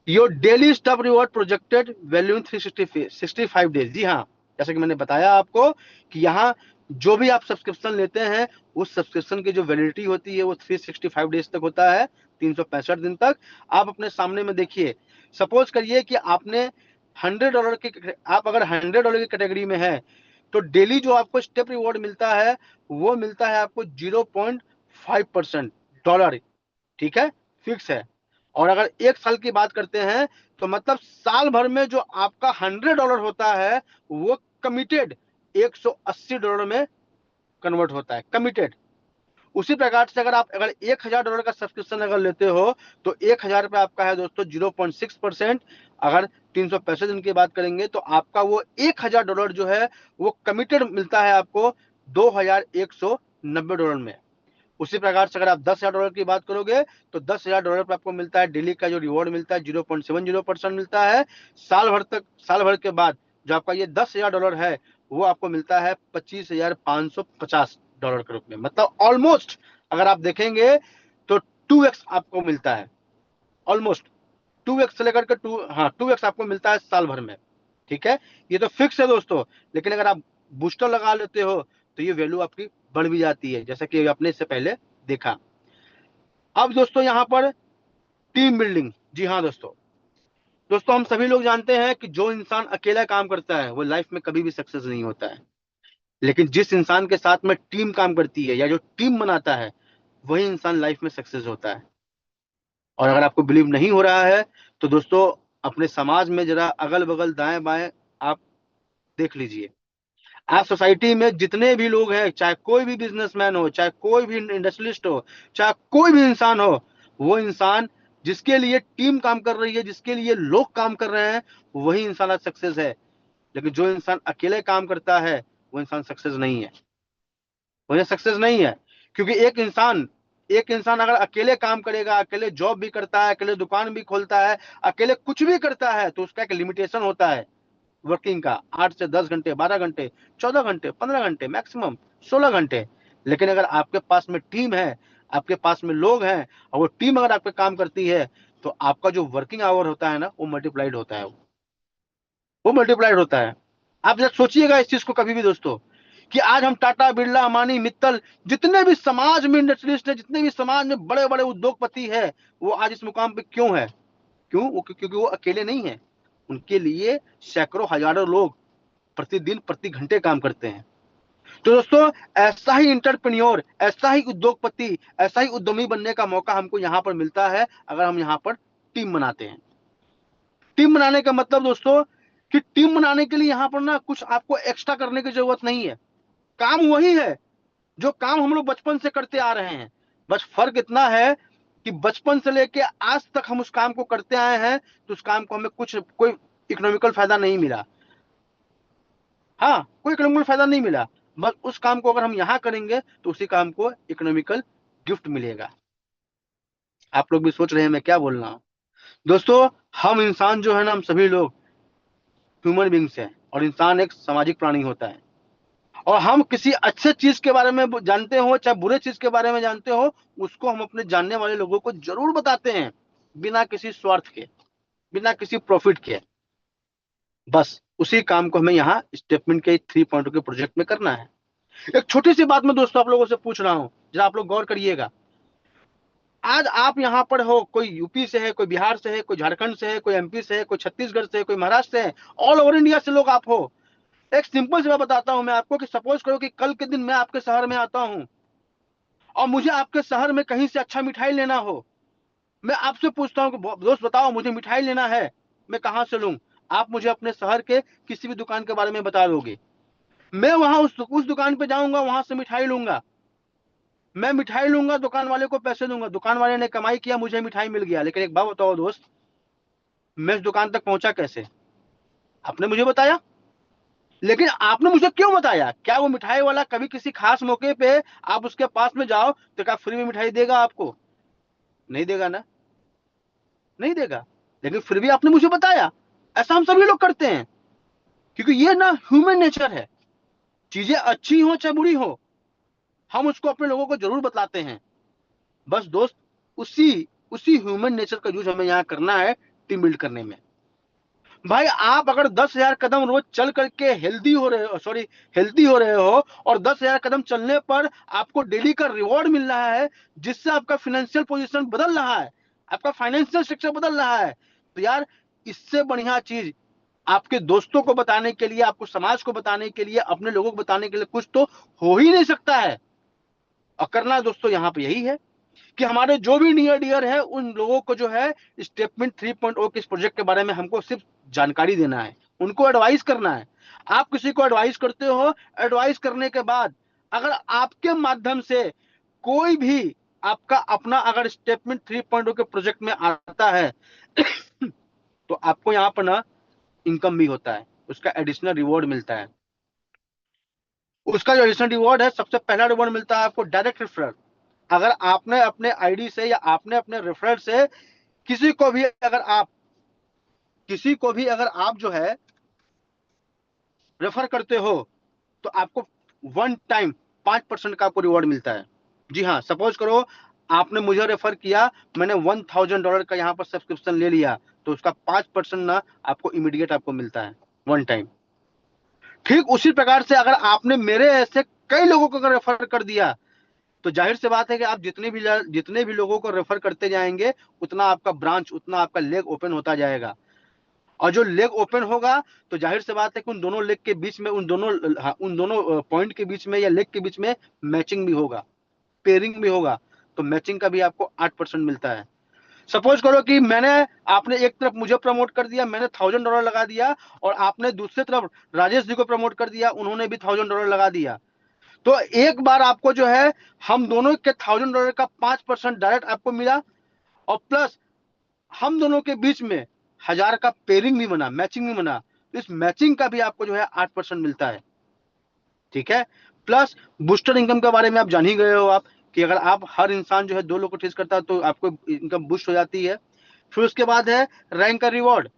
your daily stuff reward projected value in 365 days. जी हाँ, जैसे कि मैंने बताया आपको कि यहाँ जो भी आप सब्सक्रिप्शन लेते हैं उस सब्सक्रिप्शन की जो वैलिडिटी होती है वो 365 डेज तक होता है, 365 दिन तक। आप अपने सामने में देखिए, सपोज करिए कि आपने आप अगर $100 की कैटेगरी में है तो डेली जो आपको स्टेप रिवॉर्ड मिलता है वो मिलता है आपको 0.5% डॉलर। ठीक है, फिक्स है। और अगर 1 साल की बात करते हैं तो मतलब साल भर में जो आपका $100 होता है वो कमिटेड $180 में कन्वर्ट होता है, कमिटेड। उसी प्रकार से अगर $1000 का सब्सक्रिप्शन अगर लेते हो तो 1000 रुपये आपका है दोस्तों 0.6%। अगर 365 दिन की बात करेंगे तो आपका वो $1000 जो है वो कमिटेड मिलता है आपको $2190 में। उसी प्रकार से अगर आप $10,000 की बात करोगे तो $10,000 पर आपको मिलता है डेली का जो रिवॉर्ड मिलता है 0.70% मिलता है। साल भर के बाद जो आपका ये $10,000 है वो आपको मिलता है $25,550 के रूप में। मतलब ऑलमोस्ट अगर आप देखेंगे तो 2x आपको मिलता है, ऑलमोस्ट 2x से लेकर के 2x आपको मिलता है साल भर में। ठीक है, ये तो फिक्स है दोस्तों। लेकिन अगर आप बूस्टर लगा लेते हो तो ये वैल्यू आपकी बढ़ भी जाती है, जैसा कि आपने इससे पहले देखा। अब दोस्तों यहाँ पर टीम बिल्डिंग। जी हाँ दोस्तों, हम सभी लोग जानते हैं कि जो इंसान अकेला काम करता है वो लाइफ में कभी भी सक्सेस नहीं होता है, लेकिन जिस इंसान के साथ में टीम काम करती है या जो टीम बनाता है वही इंसान लाइफ में सक्सेस होता है। और अगर आपको बिलीव नहीं हो रहा है तो दोस्तों अपने समाज में जरा अगल बगल दाएं बाएं आप देख लीजिए। आज सोसाइटी में जितने भी लोग हैं, चाहे कोई भी बिजनेसमैन हो, चाहे कोई भी इंडस्ट्रियलिस्ट हो, चाहे कोई भी इंसान हो, वो इंसान जिसके लिए टीम काम कर रही है, जिसके लिए लोग काम कर रहे हैं, वही इंसान आज सक्सेस है। लेकिन जो इंसान अकेले काम करता है वो इंसान सक्सेस नहीं है, वो सक्सेस नहीं है। क्योंकि एक इंसान अगर अकेले काम करेगा, अकेले जॉब भी करता है, अकेले दुकान भी खोलता है, अकेले कुछ भी करता है, तो उसका एक लिमिटेशन होता है वर्किंग का, 8 से 10 घंटे, 12 घंटे, 14 घंटे, 15 घंटे, मैक्सिमम 16 घंटे। लेकिन अगर आपके पास में टीम है, आपके पास में लोग हैं, और वो टीम अगर आप पे काम करती है तो आपका जो वर्किंग आवर होता है ना वो मल्टीप्लाइड होता है, वो मल्टीप्लाइड होता है। आप जब सोचिएगा इस चीज को कभी भी दोस्तों, कि आज हम टाटा, बिरला, अंबानी, मित्तल, जितने भी समाज में इंडस्ट्रियलिस्ट है, जितने भी समाज में बड़े बड़े उद्योगपति है, वो आज इस मुकाम पे क्यों है? क्योंकि वो अकेले नहीं है, उनके लिए सैकड़ों हजारों लोग प्रतिदिन प्रति घंटे काम करते हैं। तो दोस्तों ऐसा ही इंटरप्रेन्योर, ऐसा ही उद्योगपति, ऐसा ही उद्यमी बनने का मौका हमको यहाँ पर मिलता है अगर हम यहाँ पर टीम बनाते हैं। टीम बनाने का मतलब दोस्तों कि टीम बनाने के लिए यहाँ पर ना कुछ आपको एक्स्ट्रा करने की जरूरत नहीं है। काम वही है जो काम हम लोग बचपन से करते आ रहे हैं। बस फर्क इतना है कि बचपन से लेके आज तक हम उस काम को करते आए हैं, तो उस काम को हमें कोई इकोनॉमिकल फायदा नहीं मिला। हाँ, कोई इकोनॉमिकल फायदा नहीं मिला, बस उस काम को अगर हम यहाँ करेंगे तो उसी काम को इकोनॉमिकल गिफ्ट मिलेगा। आप लोग भी सोच रहे हैं मैं क्या बोल रहा हूँ। दोस्तों, हम इंसान जो है ना, हम सभी लोग ह्यूमन बींग्स हैं, और इंसान एक सामाजिक प्राणी होता है। और हम किसी अच्छे चीज के बारे में जानते हो चाहे बुरे चीज के बारे में जानते हो, उसको हम अपने जानने वाले लोगों को जरूर बताते हैं, बिना किसी स्वार्थ के, बिना किसी प्रॉफिट के। बस उसी काम को हमें यहाँ स्टेटमेंट के 3.0 के प्रोजेक्ट में करना है। एक छोटी सी बात मैं दोस्तों आप लोगों से पूछ रहा हूँ, जरा आप लोग गौर करिएगा। आज आप यहाँ पर हो, कोई यूपी से है, कोई बिहार से है, कोई झारखंड से है, कोई एमपी से है, कोई छत्तीसगढ़ से है, कोई महाराष्ट्र से है, ऑल ओवर इंडिया से लोग आप हो। एक सिंपल सी बात बताता हूं मैं आपको, कि सपोज करो कि कल के दिन मैं आपके शहर में आता हूं, और मुझे आपके शहर में कहीं से अच्छा मिठाई लेना हो। मैं आपसे पूछता हूं कि दोस्त बताओ मुझे मिठाई लेना है, मैं कहां से लूं? आप मुझे अपने शहर के किसी भी दुकान के बारे में बता दोगे। मैं वहां उस दुकान पे जाऊंगा, वहां से मिठाई लूंगा। मैं मिठाई लूंगा, दुकान वाले को पैसे दूंगा, दुकान वाले ने कमाई किया, मुझे मिठाई मिल गया। लेकिन एक बात बताओ दोस्त, मैं इस दुकान तक पहुंचा कैसे? आपने मुझे बताया। लेकिन आपने मुझे क्यों बताया? क्या वो मिठाई वाला कभी किसी खास मौके पे आप उसके पास में जाओ तो क्या फ्री में मिठाई देगा आपको? नहीं देगा ना, नहीं देगा। लेकिन फिर भी आपने मुझे बताया। ऐसा हम सभी लोग करते हैं, क्योंकि ये ना ह्यूमन नेचर है। चीजें अच्छी हो चाहे बुरी हो, हम उसको अपने लोगों को जरूर बतलाते हैं। बस दोस्त, उसी उसी ह्यूमन नेचर का यूज हमें यहाँ करना है टीम बिल्ड करने में। भाई, आप अगर 10,000 कदम रोज चल करके हेल्दी हो रहे हो, और 10,000 कदम चलने पर आपको डेली का रिवॉर्ड मिल रहा है, जिससे आपका फाइनेंशियल पोजीशन बदल रहा है, आपका फाइनेंशियल स्ट्रक्चर बदल रहा है, तो यार इससे बढ़िया चीज आपके दोस्तों को बताने के लिए, आपको समाज को बताने के लिए, अपने लोगों को बताने के लिए कुछ तो हो ही नहीं सकता है। और करना दोस्तों यहाँ पे यही है कि हमारे जो भी नियर डियर है, उन लोगों को जो है स्टेटमेंट 3.0 के इस प्रोजेक्ट के बारे में हमको सिर्फ जानकारी देना है, उनको एडवाइस करना है। आप किसी को एडवाइस करते हो, एडवाइस करने के बाद अगर आपके माध्यम से कोई भी आपका अपना अगर स्टेटमेंट 3.0 के प्रोजेक्ट में आता है तो आपको यहाँ पर ना इनकम भी होता है, उसका एडिशनल रिवॉर्ड मिलता है। उसका जो एडिशनल रिवॉर्ड है, सबसे पहला रिवॉर्ड मिलता है आपको डायरेक्ट रेफरल। अगर आपने अपने आईडी से या आपने अपने रेफरल से किसी को भी अगर आप जो है रेफर करते हो, तो आपको वन टाइम 5% का आपको रिवॉर्ड मिलता है। जी हाँ, सपोज करो आपने मुझे रेफर किया, मैंने $1,000 का यहाँ पर सब्सक्रिप्शन ले लिया, तो उसका 5% ना आपको इमीडिएट आपको मिलता है, वन टाइम। ठीक उसी प्रकार से अगर आपने मेरे ऐसे कई लोगों को अगर रेफर कर दिया, तो जाहिर सी बात है कि आप जितने भी लोगों को रेफर करते जाएंगे, उतना आपका ब्रांच, उतना आपका लेग ओपन होता जाएगा। और जो लेग ओपन होगा, तो जाहिर सी बात है कि उन दोनों लेग के बीच में, उन दोनों पॉइंट के बीच में या लेग के बीच में मैचिंग भी होगा, पेयरिंग भी होगा। तो मैचिंग का भी आपको 8% मिलता है। सपोज करो कि आपने एक तरफ मुझे प्रमोट कर दिया, मैंने $1,000 लगा दिया, और आपने दूसरी तरफ राजेश जी को प्रमोट कर दिया, उन्होंने भी $1,000 लगा दिया। तो एक बार आपको जो है हम दोनों के $1,000 का 5% डायरेक्ट आपको मिला, और प्लस हम दोनों के बीच में 1,000 का पेयरिंग भी बना, मैचिंग भी बना। तो इस मैचिंग का भी आपको जो है 8% मिलता है। ठीक है। प्लस बूस्टर इनकम के बारे में आप जान ही गए हो, आप कि अगर आप हर इंसान जो है 2 लोग को टेस्ट करता है, तो आपको इनकम बूस्ट हो जाती है। फिर उसके बाद है रैंक का रिवॉर्ड।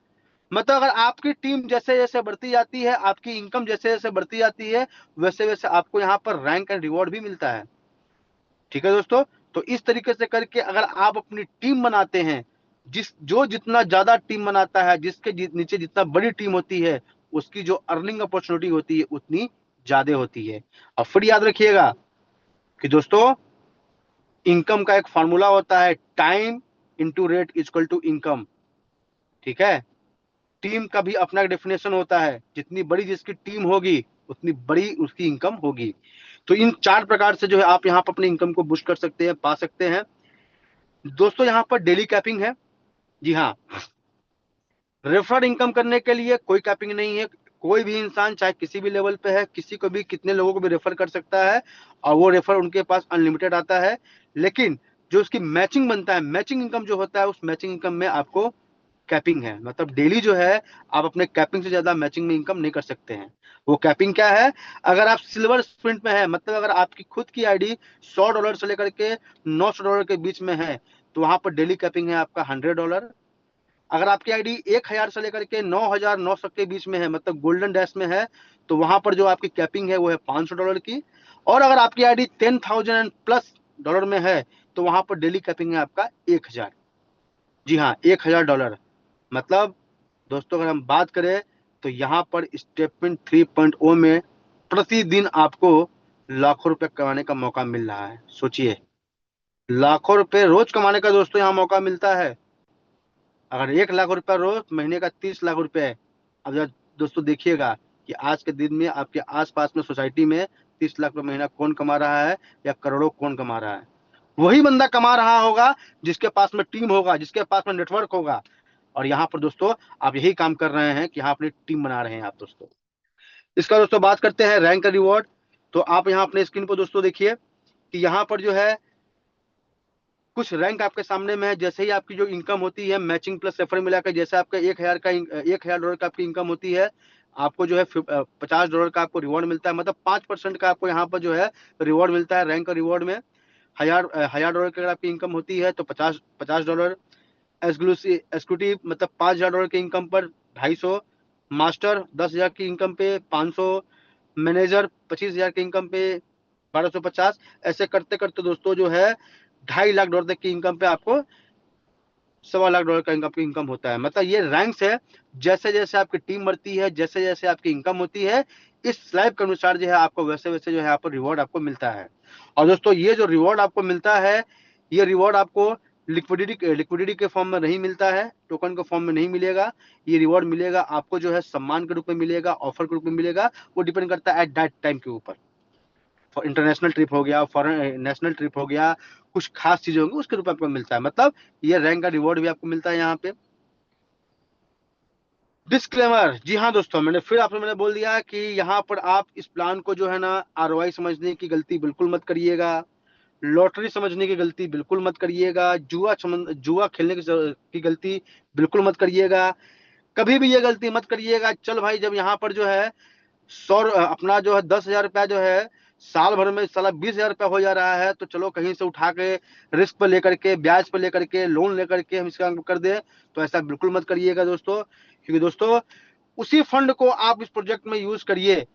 मतलब अगर आपकी टीम जैसे जैसे बढ़ती जाती है, आपकी इनकम जैसे जैसे बढ़ती जाती है, वैसे वैसे आपको यहाँ पर रैंक एंड रिवॉर्ड भी मिलता है। ठीक है दोस्तों, तो इस तरीके से करके अगर आप अपनी टीम बनाते हैं, जितना ज्यादा टीम बनाता है, जिसके नीचे जितना बड़ी टीम होती है, उसकी जो अर्निंग अपॉर्चुनिटी होती है उतनी ज्यादा होती है। और फिर याद रखिएगा कि दोस्तों, इनकम का एक फॉर्मूला होता है, time into rate equal to income. ठीक है। टीम का भी अपना डेफिनेशन होता है, जितनी बड़ी जिसकी टीम होगी, उतनी बड़ी उसकी इनकम होगी। तो इन 4 प्रकार से जो है आप यहाँ पर अपनी इनकम को बूस्ट कर सकते हैं, पा सकते हैं। दोस्तों, यहाँ पर डेली कैपिंग है। जी हाँ, रेफर इनकम करने के लिए कोई कैपिंग नहीं है। कोई भी इंसान चाहे किसी भी लेवल पे है, किसी को भी कितने लोगों को भी रेफर कर सकता है, और वो रेफर उनके पास अनलिमिटेड आता है। लेकिन जो उसकी मैचिंग बनता है, मैचिंग इनकम जो होता है, उस मैचिंग इनकम में आपको कैपिंग है, मतलब डेली जो है आप अपने कैपिंग से ज्यादा मैचिंग में इनकम नहीं कर सकते हैं। वो कैपिंग क्या है? अगर आप सिल्वर स्प्रिंट में है, मतलब अगर आपकी खुद की आईडी $100 से लेकर के $900 के बीच में है, तो वहां पर डेली कैपिंग है आपका $100। अगर आपकी आईडी 1000 से लेकर के 9900 के बीच में है, मतलब गोल्डन डैश में है, तो वहां पर जो आपकी कैपिंग है वो है $500 की। और अगर आपकी आईडी 10,000 प्लस डॉलर में है, तो वहां पर डेली कैपिंग है आपका 1000। जी हाँ, $1000। मतलब दोस्तों, अगर हम बात करें तो यहाँ पर स्टेटमेंट 3.0 में प्रतिदिन आपको लाखों रुपए कमाने का मौका मिल रहा है। सोचिए, लाखों रुपए रोज कमाने का दोस्तों यहाँ मौका मिलता है। अगर 1 लाख रुपया रोज, महीने का 30 लाख रुपए है। अब जरा दोस्तों देखिएगा कि आज के दिन में आपके आसपास में सोसाइटी में 30 लाख रुपए महीना कौन कमा रहा है, या करोड़ों कौन कमा रहा है? वही बंदा कमा रहा होगा जिसके पास में टीम होगा, जिसके पास में नेटवर्क होगा। और यहाँ पर दोस्तों आप यही काम कर रहे हैं कि यहाँ अपनी टीम बना रहे हैं आप दोस्तों। इसका दोस्तों बात करते हैं रैंक का रिवॉर्ड। तो आप यहाँ अपने स्क्रीन पर दोस्तों देखिए कि यहाँ पर जो है कुछ रैंक आपके सामने में है। जैसे ही आपकी जो इनकम होती है मैचिंग प्लस रेफर मिलाकर, जैसे आपका $1000 का आपकी इनकम होती है, आपको जो है $50 का आपको रिवॉर्ड मिलता है, मतलब 5% का आपको यहाँ पर जो है रिवॉर्ड मिलता है रैंक का रिवॉर्ड में। $1000 की अगर आपकी इनकम होती है तो $50। एग्जीक्यूटिव मतलब $5000 की इनकम पर 250। मास्टर 10,000 की इनकम पे 500। मैनेजर 25,000 की इनकम पे 1250। ऐसे करते करते दोस्तों जो है $2.5 लाख तक की इनकम पे आपको $1.25 लाख का इनकम होता है। मतलब ये रैंक्स है। जैसे जैसे आपकी टीम बढ़ती है, जैसे जैसे आपकी इनकम होती है, इस स्लैब के अनुसार जो है आपको वैसे वैसे जो है यहाँ पर रिवॉर्ड आपको मिलता है। और दोस्तों ये जो रिवॉर्ड आपको मिलता है, ये रिवॉर्ड आपको लिक्विडिटी के फॉर्म में नहीं मिलता है, टोकन के फॉर्म में नहीं मिलेगा। ये रिवॉर्ड मिलेगा आपको जो है सम्मान के रूप में मिलेगा, ऑफर के रूप में मिलेगा। वो डिपेंड करता है एट दैट टाइम के ऊपर। इंटरनेशनल ट्रिप हो गया, फॉरेन नेशनल ट्रिप हो गया, कुछ खास चीजें होंगी उसके रूप में आपको मिलता है। मतलब ये रैंक का रिवॉर्ड भी आपको मिलता है यहाँ पे। डिस्क्लेमर, जी हाँ दोस्तों, मैंने बोल दिया कि यहाँ पर आप इस प्लान को जो है ना आरओआई समझने की गलती बिल्कुल मत करिएगा। लॉटरी समझने की गलती बिल्कुल मत करिएगा। जुआ खेलने की गलती बिल्कुल मत करिएगा। कभी भी ये गलती मत करिएगा, चल भाई जब यहाँ पर जो है अपना जो है 10,000 रुपया जो है साल भर में साला 20,000 रुपया हो जा रहा है, तो चलो कहीं से उठा के रिस्क पर लेकर के, ब्याज पर लेकर के, लोन लेकर के हम इसका कर दे। तो ऐसा बिल्कुल मत करिएगा दोस्तों, क्योंकि दोस्तों उसी फंड को आप इस प्रोजेक्ट में यूज करिए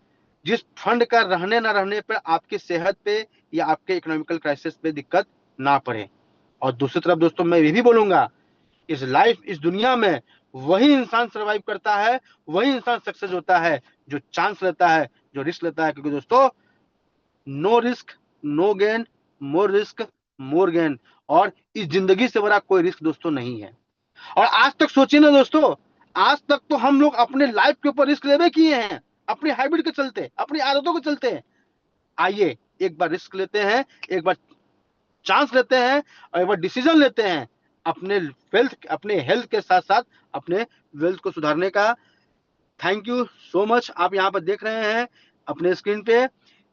जिस फंड का रहने ना रहने पर आपकी सेहत पे या आपके इकोनॉमिकल क्राइसिस पे दिक्कत ना पड़े। और दूसरी तरफ दोस्तों मैं ये भी बोलूंगा, इस दुनिया में वही इंसान सरवाइव करता है, वही इंसान सक्सेस होता है जो चांस लेता है, जो रिस्क लेता है। क्योंकि दोस्तों no risk no gain, more risk more gain. और इस जिंदगी से बड़ा कोई रिस्क दोस्तों नहीं है। और आज तक सोचिए ना दोस्तों, आज तक तो हम लोग अपने लाइफ के ऊपर रिस्क लेवे किए हैं, अपनी हैबिट के चलते, अपनी आदतों के चलते। आइए एक बार रिस्क लेते हैं, एक बार चांस लेते हैं, और एक बार डिसीजन लेते हैं अपने हेल्थ के साथ साथ अपने वेल्थ को सुधारने का। Thank you so much. आप यहाँ पर देख रहे हैं अपने स्क्रीन पे,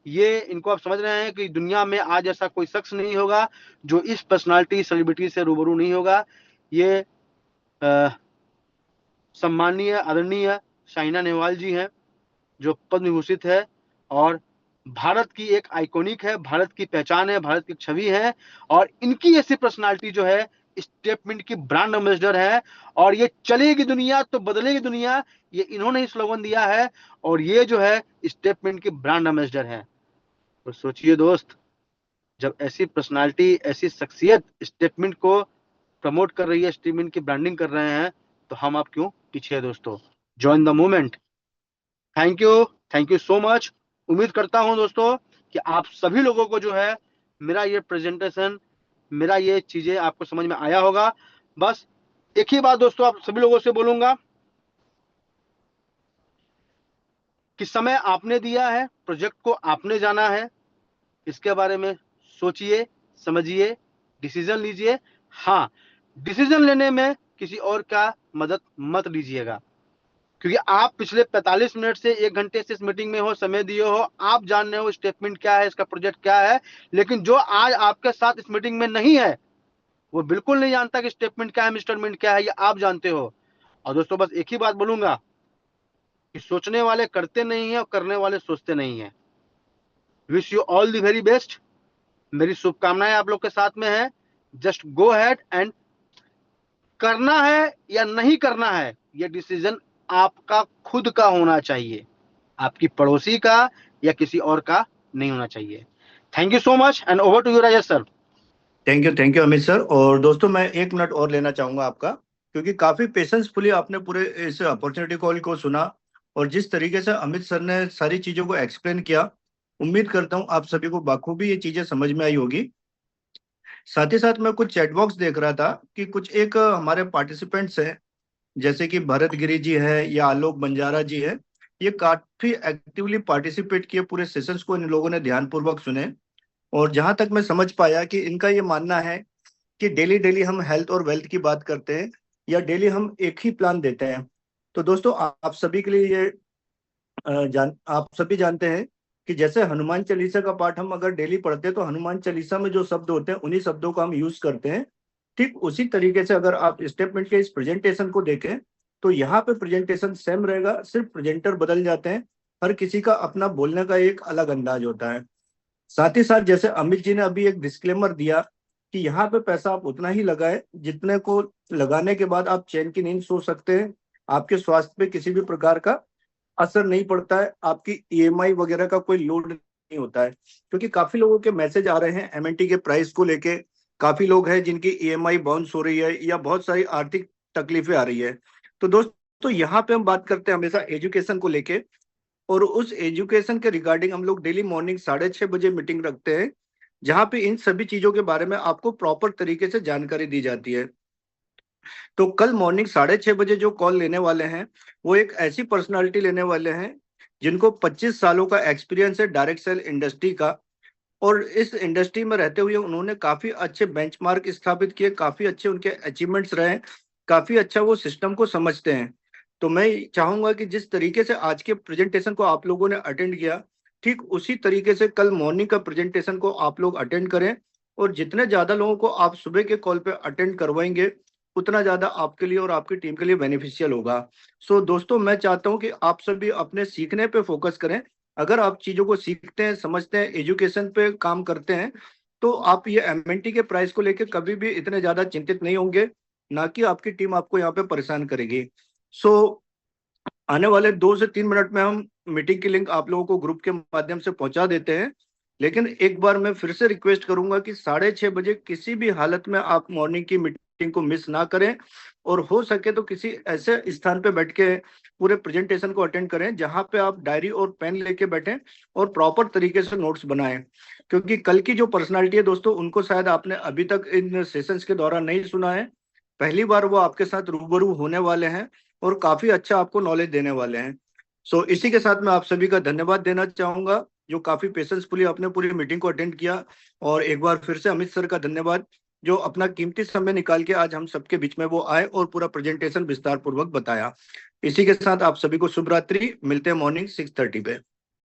ये इनको आप समझ रहे हैं कि दुनिया में आज ऐसा कोई शख्स नहीं होगा जो इस पर्सनालिटी सेलिब्रिटी से रूबरू नहीं होगा। ये सम्माननीय आदरणीय साइना नेहवाल जी हैं, जो पद्म विभूषित है और भारत की एक आइकॉनिक है, भारत की पहचान है, भारत की छवि है। और इनकी ऐसी पर्सनालिटी जो है स्टेटमेंट की ब्रांड एम्बेसडर है। और ये चलेगी दुनिया तो बदलेगी दुनिया, ये इन्होंने ही स्लोगन दिया है, और ये जो है स्टेटमेंट की ब्रांड एम्बेसडर है। तो सोचिए दोस्त, जब ऐसी पर्सनालिटी, ऐसी शख्सियत स्टेटमेंट को प्रमोट कर रही है, स्टेटमेंट की ब्रांडिंग कर रहे हैं, तो हम आप क्यों पीछे है दोस्तों? Join the movement. Thank you so much. उम्मीद करता हूं दोस्तों कि आप सभी लोगों को जो है मेरा ये प्रेजेंटेशन, मेरा ये चीजें आपको समझ में आया होगा। बस एक ही बात दोस्तों आप सभी लोगों से बोलूंगा कि समय आपने दिया है, प्रोजेक्ट को आपने जाना है, इसके बारे में सोचिए, समझिए, डिसीजन लीजिए। हाँ, डिसीजन लेने में किसी और का मदद मत लीजिएगा। क्योंकि आप पिछले 45 मिनट से 1 घंटे से इस मीटिंग में हो, समय दिए हो, आप जान रहे हो स्टेटमेंट क्या है, इसका प्रोजेक्ट क्या है। लेकिन जो आज आपके साथ इस मीटिंग में नहीं है, वो बिल्कुल नहीं जानता कि स्टेटमेंट क्या है, इंस्टॉलमेंट क्या है, ये आप जानते हो। और दोस्तों बस एक ही बात बोलूंगा कि सोचने वाले करते नहीं है और करने वाले सोचते नहीं है। Wish you all the very best. मेरी शुभकामनाएं आप लोग के साथ में है। जस्ट गो अहेड एंड करना है या नहीं करना है, ये डिसीजन आपका खुद का होना चाहिए, आपकी पड़ोसी का या किसी और का नहीं होना चाहिए। Thank you so much and over to you Rajesh sir. Thank you Amit sir. और दोस्तों मैं 1 मिनट और लेना चाहूंगा आपका, क्योंकि काफी पेशेंसफुली आपने पूरे इस अपॉर्चुनिटी कॉल को सुना, और जिस तरीके से अमित सर ने सारी चीजों को एक्सप्लेन किया, उम्मीद करता हूँ आप सभी को बखूबी ये चीजें समझ में आई होगी। साथ ही साथ मैं कुछ चैट बॉक्स देख रहा था कि कुछ एक हमारे पार्टिसिपेंट्स हैं, जैसे कि भरत गिरी जी है या आलोक बंजारा जी है, ये काफी एक्टिवली पार्टिसिपेट किए, पूरे सेशंस को इन लोगों ने ध्यानपूर्वक सुने। और जहां तक मैं समझ पाया कि इनका ये मानना है कि डेली डेली हम हेल्थ और वेल्थ की बात करते हैं, या डेली हम एक ही प्लान देते हैं। तो दोस्तों आप सभी के लिए ये आप सभी जानते हैं कि जैसे हनुमान चालीसा का पाठ हम अगर डेली पढ़ते हैं, तो हनुमान चालीसा में जो शब्द होते हैं उन्हीं शब्दों का हम यूज करते हैं। ठीक उसी तरीके से अगर आप स्टेटमेंट के इस प्रेजेंटेशन को देखें, तो यहाँ पे प्रेजेंटेशन सेम रहेगा, सिर्फ प्रेजेंटर बदल जाते हैं। हर किसी का अपना बोलने का एक अलग अंदाज होता है। साथ ही साथ जैसे अमित जी ने अभी एक डिस्क्लेमर दिया कि यहाँ पे पैसा आप उतना ही लगाए जितने को लगाने के बाद आप चैन की नींद सो सकते हैं, आपके स्वास्थ्य पे किसी भी प्रकार का असर नहीं पड़ता है, आपकी ईएमआई वगैरह का कोई लोड नहीं होता है। क्योंकि काफी लोगों के मैसेज आ रहे हैं एमएनटी के प्राइस को लेके, काफी लोग हैं जिनकी ईएमआई बाउंस हो रही है या बहुत सारी आर्थिक तकलीफें आ रही है। तो दोस्तों यहाँ पे हम बात करते हैं हमेशा एजुकेशन को लेके, और उस एजुकेशन के रिगार्डिंग हम लोग डेली मॉर्निंग 6:30 बजे मीटिंग रखते हैं, जहाँ पे इन सभी चीजों के बारे में आपको प्रॉपर तरीके से जानकारी दी जाती है। तो कल मॉर्निंग 6:30 बजे जो कॉल लेने वाले हैं, वो एक ऐसी पर्सनालिटी लेने वाले हैं जिनको 25 सालों का एक्सपीरियंस है डायरेक्ट सेल इंडस्ट्री का, और इस इंडस्ट्री में रहते हुए उन्होंने काफी अच्छे बेंचमार्क स्थापित किए, काफी अच्छे उनके अचीवमेंट्स रहे, काफी अच्छा वो सिस्टम को समझते हैं। तो मैं चाहूंगा कि जिस तरीके से आज के प्रेजेंटेशन को आप लोगों ने अटेंड किया, ठीक उसी तरीके से कल मॉर्निंग का प्रेजेंटेशन को आप लोग अटेंड करें। और जितने ज्यादा लोगों को आप सुबह के कॉल पे अटेंड करवाएंगे, उतना ज्यादा आपके लिए और आपकी टीम के लिए बेनिफिशियल होगा। सो दोस्तों मैं चाहता हूं कि आप सभी अपने सीखने पे फोकस करें। अगर आप चीजों को सीखते हैं, समझते हैं, एजुकेशन पे काम करते हैं, तो आप ये एमएनटी के प्राइस को लेकर कभी भी इतने ज्यादा चिंतित नहीं होंगे, ना कि आपकी टीम आपको यहाँ पे परेशान करेगी। सो आने वाले 2 से 3 मिनट में हम मीटिंग की लिंक आप लोगों को ग्रुप के माध्यम से पहुंचा देते हैं। लेकिन एक बार मैं फिर से रिक्वेस्ट करूंगा कि 6:30 बजे किसी भी हालत में आप मॉर्निंग की मीटिंग को मिस ना करें, और हो सके तो किसी ऐसे स्थान पे बैठ के पूरे प्रेजेंटेशन को अटेंड करें जहां पे आप डायरी और पेन लेके बैठें और प्रॉपर तरीके से नोट्स बनाएं। क्योंकि कल की जो पर्सनालिटी है दोस्तों, उनको शायद आपने अभी तक इन सेशंस के दौरान नहीं सुना है, पहली बार वो आपके साथ रूबरू होने वाले हैं और काफी अच्छा आपको नॉलेज देने वाले हैं। सो इसी के साथ मैं आप सभी का धन्यवाद देना चाहूंगा, जो काफी पेशेंसफुली आपने पूरी मीटिंग को अटेंड किया। और एक बार फिर से अमित सर का धन्यवाद, जो अपना कीमती समय निकाल के आज हम सबके बीच में वो आए और पूरा प्रेजेंटेशन विस्तार पूर्वक बताया। इसी के साथ आप सभी को शुभ रात्रि, मिलते हैं मॉर्निंग 6:30 पे।